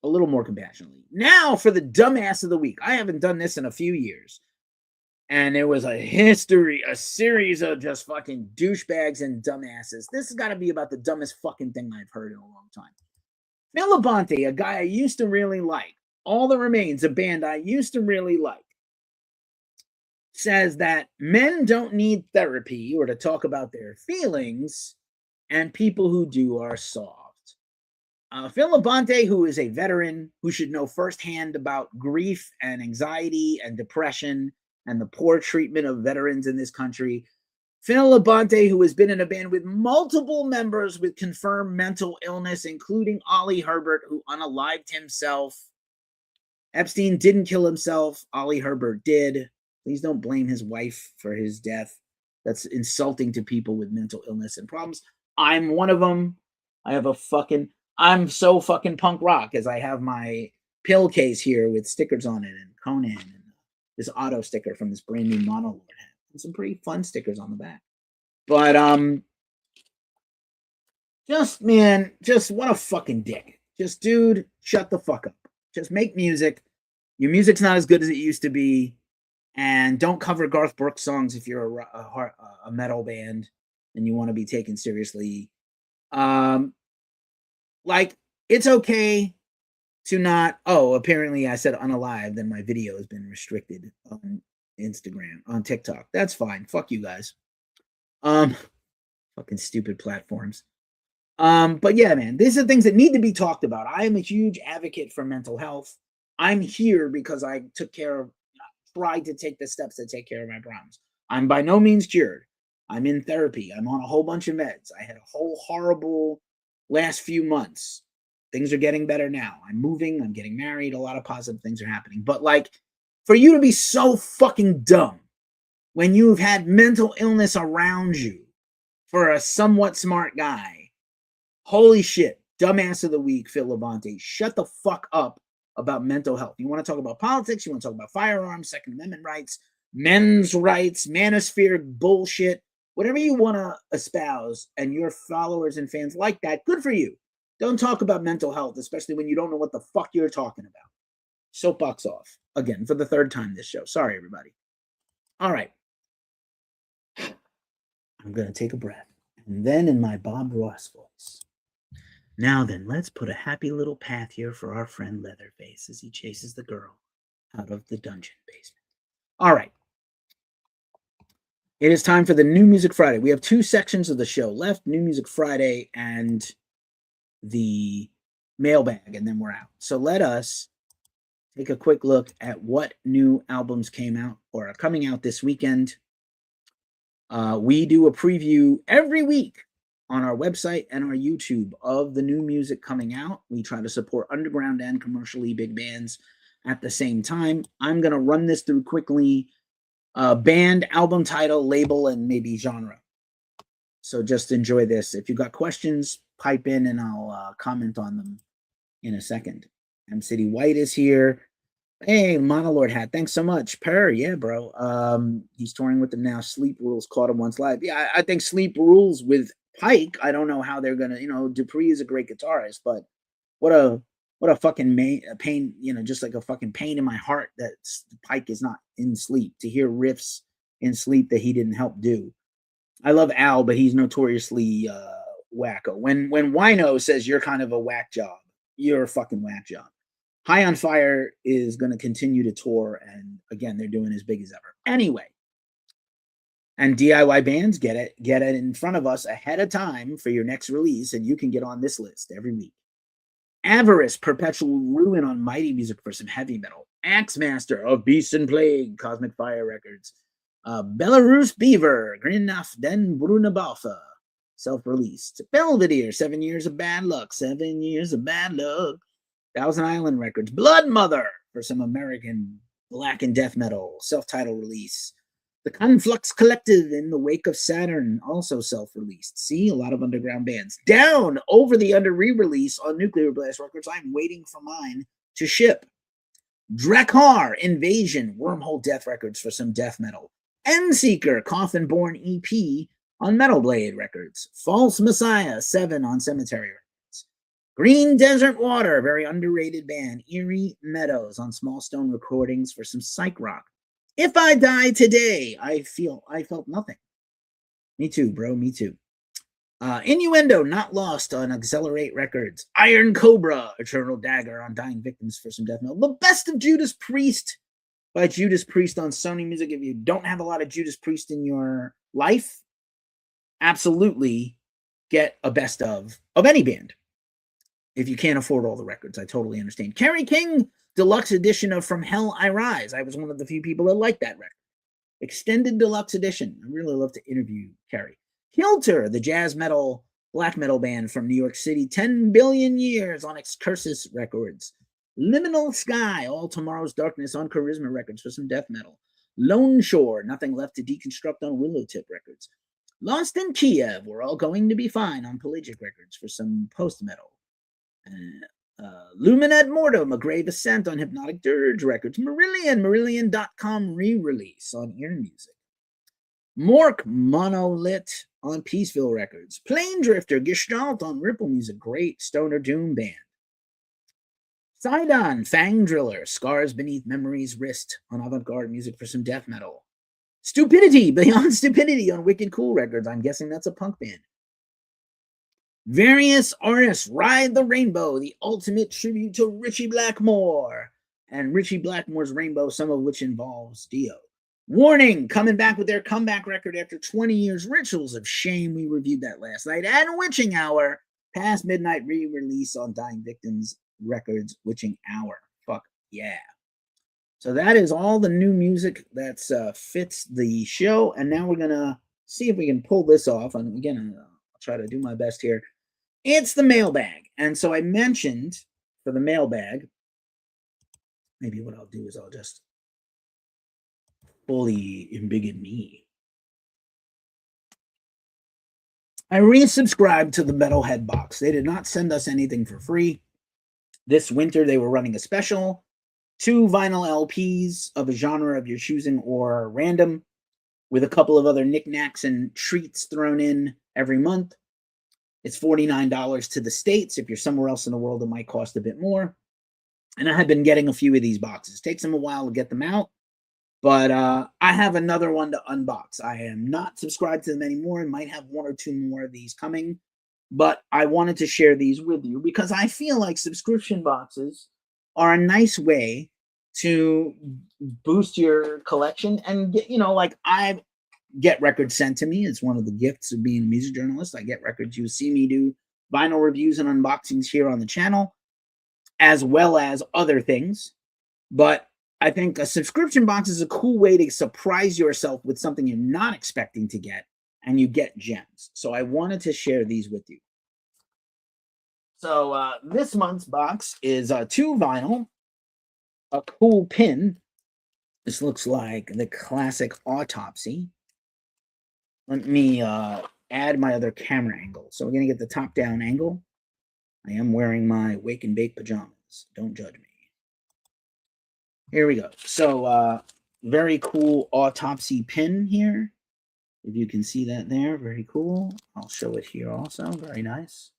a little more compassionately. Now for the dumbass of the week. I haven't done this in a few years. And it was a series of just fucking douchebags and dumbasses. This has got to be about the dumbest fucking thing I've heard in a long time. Fable Beard, a guy I used to really like, All That Remains, a band I used to really like, says that men don't need therapy or to talk about their feelings, and people who do are soft. Fable Beard, who is a veteran who should know firsthand about grief and anxiety and depression and the poor treatment of veterans in this country. Fable Beard, who has been in a band with multiple members with confirmed mental illness, including Ollie Herbert, who unalived himself. Epstein didn't kill himself. Ollie Herbert did. Please don't blame his wife for his death. That's insulting to people with mental illness and problems. I'm one of them. I'm so fucking punk rock as I have my pill case here with stickers on it and Conan and this auto sticker from this brand new Monolord hat. And some pretty fun stickers on the back. But, just what a fucking dick. Just, dude, shut the fuck up. Just make music. Your music's not as good as it used to be. And don't cover Garth Brooks songs if you're a metal band and you want to be taken seriously. It's okay to not. Oh, apparently I said unalive. Then my video has been restricted on Instagram, on TikTok. That's fine. Fuck you guys. Fucking stupid platforms. But yeah, man, these are things that need to be talked about. I am a huge advocate for mental health. I'm here because I tried to take the steps to take care of my problems. I'm by no means cured. I'm in therapy. I'm on a whole bunch of meds. I had a whole horrible last few months. Things are getting better now. I'm moving. I'm getting married. A lot of positive things are happening. But like, for you to be so fucking dumb when you've had mental illness around you for a somewhat smart guy, holy shit. Dumbass of the week, Phil Levante. Shut the fuck up about mental health. You want to talk about politics? You want to talk about firearms, Second Amendment rights, men's rights, manosphere bullshit, whatever you want to espouse, and your followers and fans like that, good for you. Don't talk about mental health, especially when you don't know what the fuck you're talking about. Soapbox off. Again, for the third time this show. Sorry, everybody. All right. I'm going to take a breath. And then in my Bob Ross voice. Now then, let's put a happy little path here for our friend Leatherface as he chases the girl out of the dungeon basement. All right. It is time for the New Music Friday. We have two sections of the show left, New Music Friday and the mailbag, and then we're out. So let us take a quick look at what new albums came out or are coming out this weekend. We do a preview every week on our website and our YouTube of the new music coming out. We try to support underground and commercially big bands at the same time. I'm going to run this through quickly. Band, album title, label, and maybe genre. So just enjoy this. If you've got questions, pipe in and I'll comment on them in a second. M City White is here. Hey, Monolord Hat, thanks so much. Per, yeah, bro. He's touring with them now. Sleep Rules caught him once live. Yeah, I think Sleep Rules with Pike. I don't know how they're gonna, Dupree is a great guitarist, but what a fucking pain, just like a fucking pain in my heart that Pike is not in Sleep. To hear riffs in Sleep that he didn't help do. I love Al, but he's notoriously wacko. When Wino says you're kind of a whack job, you're a fucking whack job. High on Fire is going to continue to tour, and again, they're doing as big as ever. Anyway, and DIY bands, get it in front of us ahead of time for your next release, and you can get on this list every week. Avarice, Perpetual Ruin on Mighty Music for some heavy metal. Axemaster of Beast and Plague, Cosmic Fire Records. Belarus Beaver, Grinnaf Den Brunabatha, self-released. Belvedere, 7 Years of Bad Luck, 7 Years of Bad Luck. Thousand Island Records, Blood Mother for some American black and death metal, self-titled release. The Conflux Collective, In the Wake of Saturn, also self-released. See, a lot of underground bands. Down, Over the Under re-release on Nuclear Blast Records. I'm waiting for mine to ship. Drakkar, Invasion, Wormhole Death Records for some death metal. Endseeker, Coffin Born EP on Metal Blade Records. False Messiah, 7 on Cemetery Records. Green Desert Water, very underrated band. Eerie Meadows on Small Stone Recordings for some psych rock. If I Die Today, I felt nothing. Me too, bro, me too. Innuendo, Not Lost on Accelerate Records. Iron Cobra, Eternal Dagger on Dying Victims for some death metal. The Best of Judas Priest by Judas Priest on Sony Music. If you don't have a lot of Judas Priest in your life, absolutely get a best of any band. If you can't afford all the records, I totally understand. Kerry King, deluxe edition of From Hell I Rise. I was one of the few people that liked that record. Extended deluxe edition. I really love to interview Kerry. Kilter, the jazz metal, black metal band from New York City. 10 Billion Years on Excursus Records. Liminal Sky, All Tomorrow's Darkness on Charisma Records for some death metal. Lone Shore, Nothing Left to Deconstruct on Willowtip Records. Lost in Kiev, We're All Going to Be Fine on Pelagic Records for some post-metal. Lumen Ad Mortem, A Grave Ascent on Hypnotic Dirge Records. Marillion.com re-release on Ear Music. Mork, Monolith on Peaceville Records. Plane Drifter, Gestalt on Ripple Music. Great stoner doom band. Sidon, Fang Driller, Scars Beneath Memory's Wrist on Avant-Garde Music for some death metal. Stupidity, Beyond Stupidity on Wicked Cool Records. I'm guessing that's a punk band. Various artists, Ride the Rainbow, the ultimate tribute to Richie Blackmore, and Richie Blackmore's Rainbow, some of which involves Dio. Warning, coming back with their comeback record after 20 years, Rituals of Shame. We reviewed that last night. And Witching Hour, Past Midnight re-release on Dying Victims Records Witching Hour. Fuck yeah. So that is all the new music that's fits the show. And now we're going to see if we can pull this off. And again, I'll try to do my best here. It's the mailbag. And so I mentioned for the mailbag, maybe what I'll do is I'll just fully embiggen me. I resubscribed to the Metalhead box. They did not send us anything for free. This winter, they were running a special. 2 vinyl LPs of a genre of your choosing or random, with a couple of other knickknacks and treats thrown in every month. It's $49 to the States. If you're somewhere else in the world, it might cost a bit more. And I have been getting a few of these boxes. It takes them a while to get them out, but I have another one to unbox. I am not subscribed to them anymore. I might have 1 or 2 more of these coming, but I wanted to share these with you because I feel like subscription boxes are a nice way to boost your collection and get, like I get records sent to me. It's one of the gifts of being a music journalist. I get records. You see me do vinyl reviews and unboxings here on the channel, as well as other things. But I think a subscription box is a cool way to surprise yourself with something you're not expecting to get, and you get gems. So I wanted to share these with you. So this month's box is 2 vinyl, a cool pin. This looks like the classic Autopsy. Let me add my other camera angle. So we're going to get the top-down angle. I am wearing my Wake and Bake pajamas. Don't judge me. Here we go. So very cool Autopsy pin here. If you can see that there, very cool. I'll show it here also. Very nice.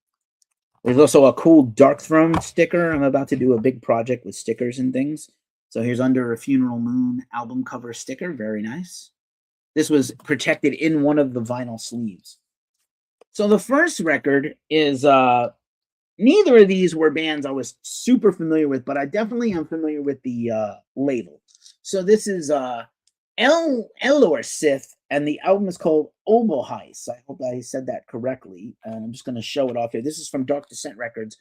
There's also a cool Dark Throne sticker. I'm about to do a big project with stickers and things. So here's Under a Funeral Moon album cover sticker. Very nice. This was protected in one of the vinyl sleeves. So the first record is, neither of these were bands I was super familiar with, but I definitely am familiar with the label. So this is Ellorsith, and the album is called Orbhàis. I hope I said that correctly. And I'm just going to show it off here. This is from Dark Descent Records.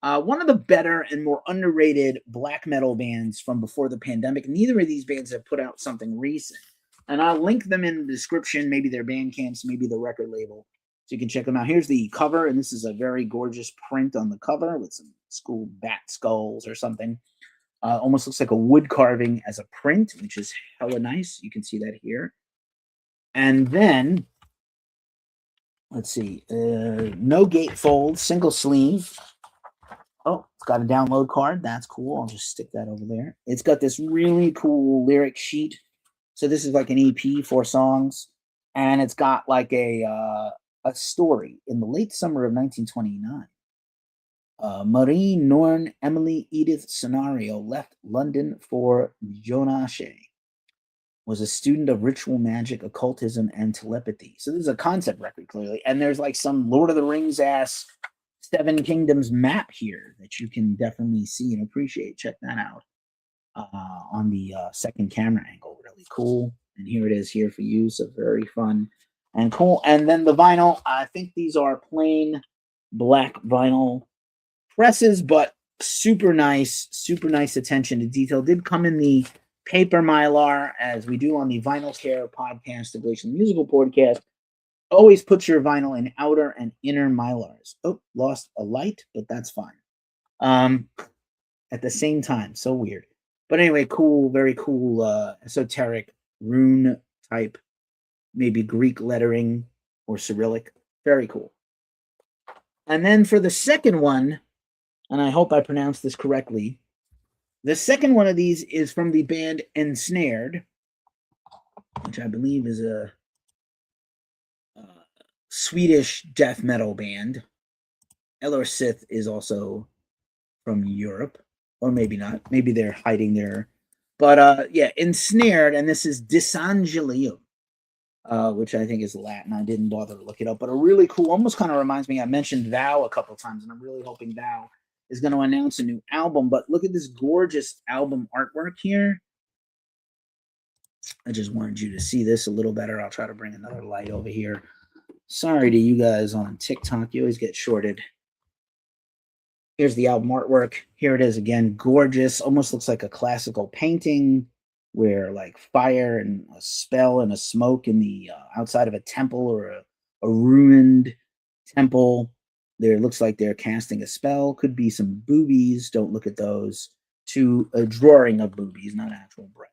One of the better and more underrated black metal bands from before the pandemic. Neither of these bands have put out something recent. And I'll link them in the description, maybe their Bandcamps, maybe the record label, so you can check them out. Here's the cover, and this is a very gorgeous print on the cover with some cool bat skulls or something. Almost looks like a wood carving as a print, which is hella nice. You can see that here. And then, let's see, no gatefold, single sleeve. Oh, it's got a download card. That's cool. I'll just stick that over there. It's got this really cool lyric sheet. So this is like an EP, 4 songs, and it's got like a story. In the late summer of 1929, Marie, Norn, Emily, Edith Scenario left London for Jonache. Was a student of ritual magic, occultism, and telepathy. So this is a concept record, clearly. And there's like some Lord of the Rings ass 7 Kingdoms map here that you can definitely see and appreciate. Check that out on the second camera angle. Really cool. And here it is here for you. So very fun and cool. And then the vinyl, I think these are plain black vinyl presses, but super nice attention to detail. Did come in the paper mylar, as we do on the Vinyl Care podcast, the Glacial Musical podcast. Always put your vinyl in outer and inner mylars. Oh, lost a light, but that's fine. At the same time, so weird. But anyway, cool, very cool, esoteric rune type, maybe Greek lettering or Cyrillic. Very cool. And then for the second one, and I hope I pronounced this correctly, the second one of these is from the band Ensanred, which I believe is a Swedish death metal band. Ellorsith is also from Europe, or maybe not. Maybe they're hiding there. But yeah, Ensnared, and this is Dysangelium, which I think is Latin. I didn't bother to look it up, but a really cool, almost kind of reminds me, I mentioned Thou a couple times, and I'm really hoping Thou is going to announce a new album. But look at this gorgeous album artwork here. I just wanted you to see this a little better. I'll try to bring another light over here. Sorry to you guys on TikTok. You always get shorted. Here's the album artwork. Here it is again, gorgeous. Almost looks like a classical painting where like fire and a spell and a smoke in the outside of a temple or a ruined temple. There looks like they're casting a spell. Could be some boobies. Don't look at those. To a drawing of boobies, not actual breath.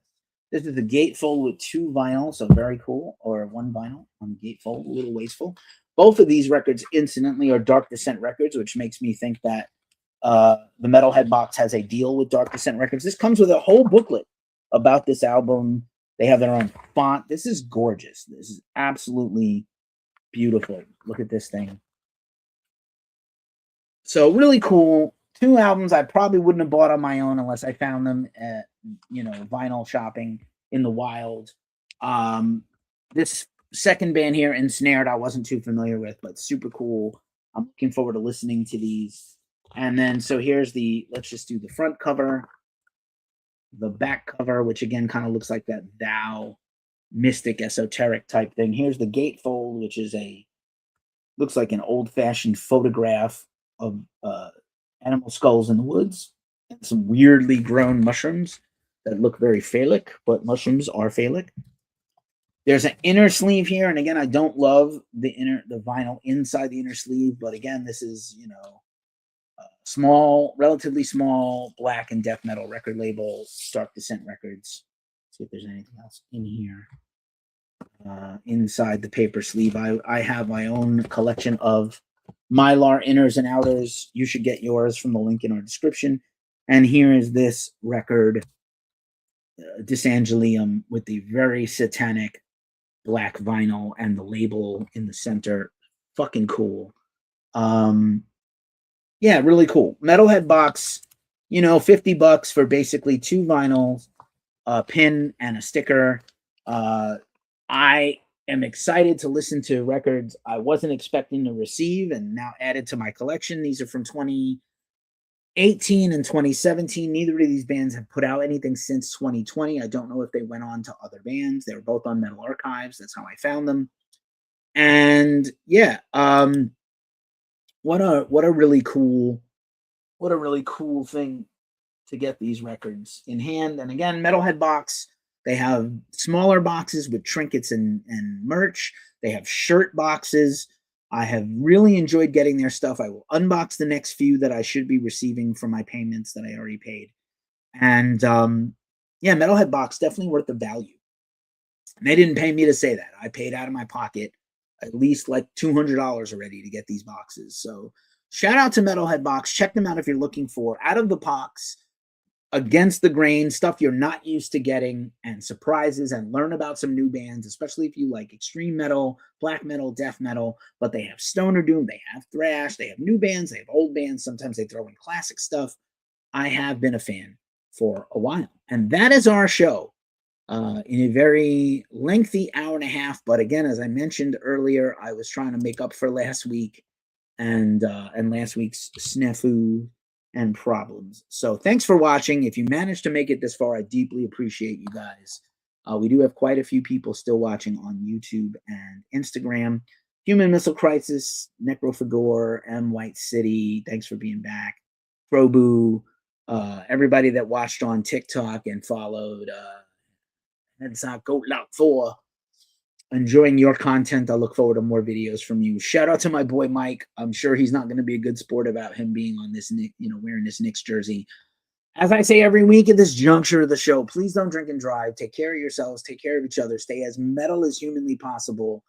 This is a gatefold with 2 vinyl, so very cool. Or 1 vinyl on the gatefold, a little wasteful. Both of these records, incidentally, are Dark Descent records, which makes me think that the Metalhead box has a deal with Dark Descent Records. This comes with a whole booklet about this album. They have their own font. This is gorgeous. This is absolutely beautiful. Look at this thing. So really cool. 2 albums I probably wouldn't have bought on my own unless I found them at, vinyl shopping in the wild. This second band here, Ensnared, I wasn't too familiar with, but super cool. I'm looking forward to listening to these. And then, so here's let's just do the front cover, the back cover, which again kind of looks like that thou mystic esoteric type thing. Here's the gatefold, which is looks like an old-fashioned photograph of animal skulls in the woods and some weirdly grown mushrooms that look very phallic, but mushrooms are phallic. There's an inner sleeve here, and again, I don't love the vinyl inside the inner sleeve, but again, this is, small, relatively small black and death metal record label, Dark Descent Records. Let's see if there's anything else in here. Inside the paper sleeve, I have my own collection of Mylar inners and outers. You should get yours from the link in our description. And here is this record, Dysangelium, with the very satanic black vinyl and the label in the center. Fucking cool. Yeah, really cool. Metalhead box, $50 for basically 2 vinyls, a pin, and a sticker. I am excited to listen to records I wasn't expecting to receive and now added to my collection. These are from 2018 and 2017. Neither of these bands have put out anything since 2020. I don't know if they went on to other bands. They were both on Metal Archives. That's how I found them. And yeah, what a really cool thing to get these records in hand. And again, Metalhead box, they have smaller boxes with trinkets and merch. They have shirt boxes. I have really enjoyed getting their stuff. I will unbox the next few that I should be receiving from my payments that I already paid. And yeah, Metalhead box, definitely worth the value. And they didn't pay me to say that. I paid out of my pocket at least like $200 already to get these boxes. So shout out to Metalhead box. Check them out if you're looking for out of the box, against the grain stuff you're not used to getting, and surprises, and learn about some new bands, especially if you like extreme metal, black metal, death metal. But they have stoner doom, they have thrash, they have new bands, they have old bands. Sometimes they throw in classic stuff. I have been a fan for a while. And that is our show. In a very lengthy hour and a half, but again, as I mentioned earlier, I was trying to make up for last week and last week's snafu and problems. So thanks for watching. If you managed to make it this far, I deeply appreciate you guys. We do have quite a few people still watching on YouTube and Instagram. Human Missile Crisis, Necrofagor, M. White City, thanks for being back. Probu, everybody that watched on TikTok and followed. It's not Goat Lock 4. Enjoying your content. I look forward to more videos from you. Shout out to my boy Mike. I'm sure he's not going to be a good sport about him being on this, wearing this Knicks jersey. As I say every week at this juncture of the show, please don't drink and drive. Take care of yourselves. Take care of each other. Stay as metal as humanly possible.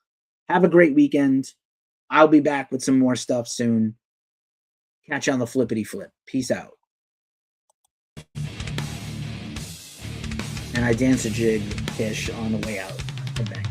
Have a great weekend. I'll be back with some more stuff soon. Catch you on the flippity flip. Peace out. And I dance a jig-ish on the way out. Bang.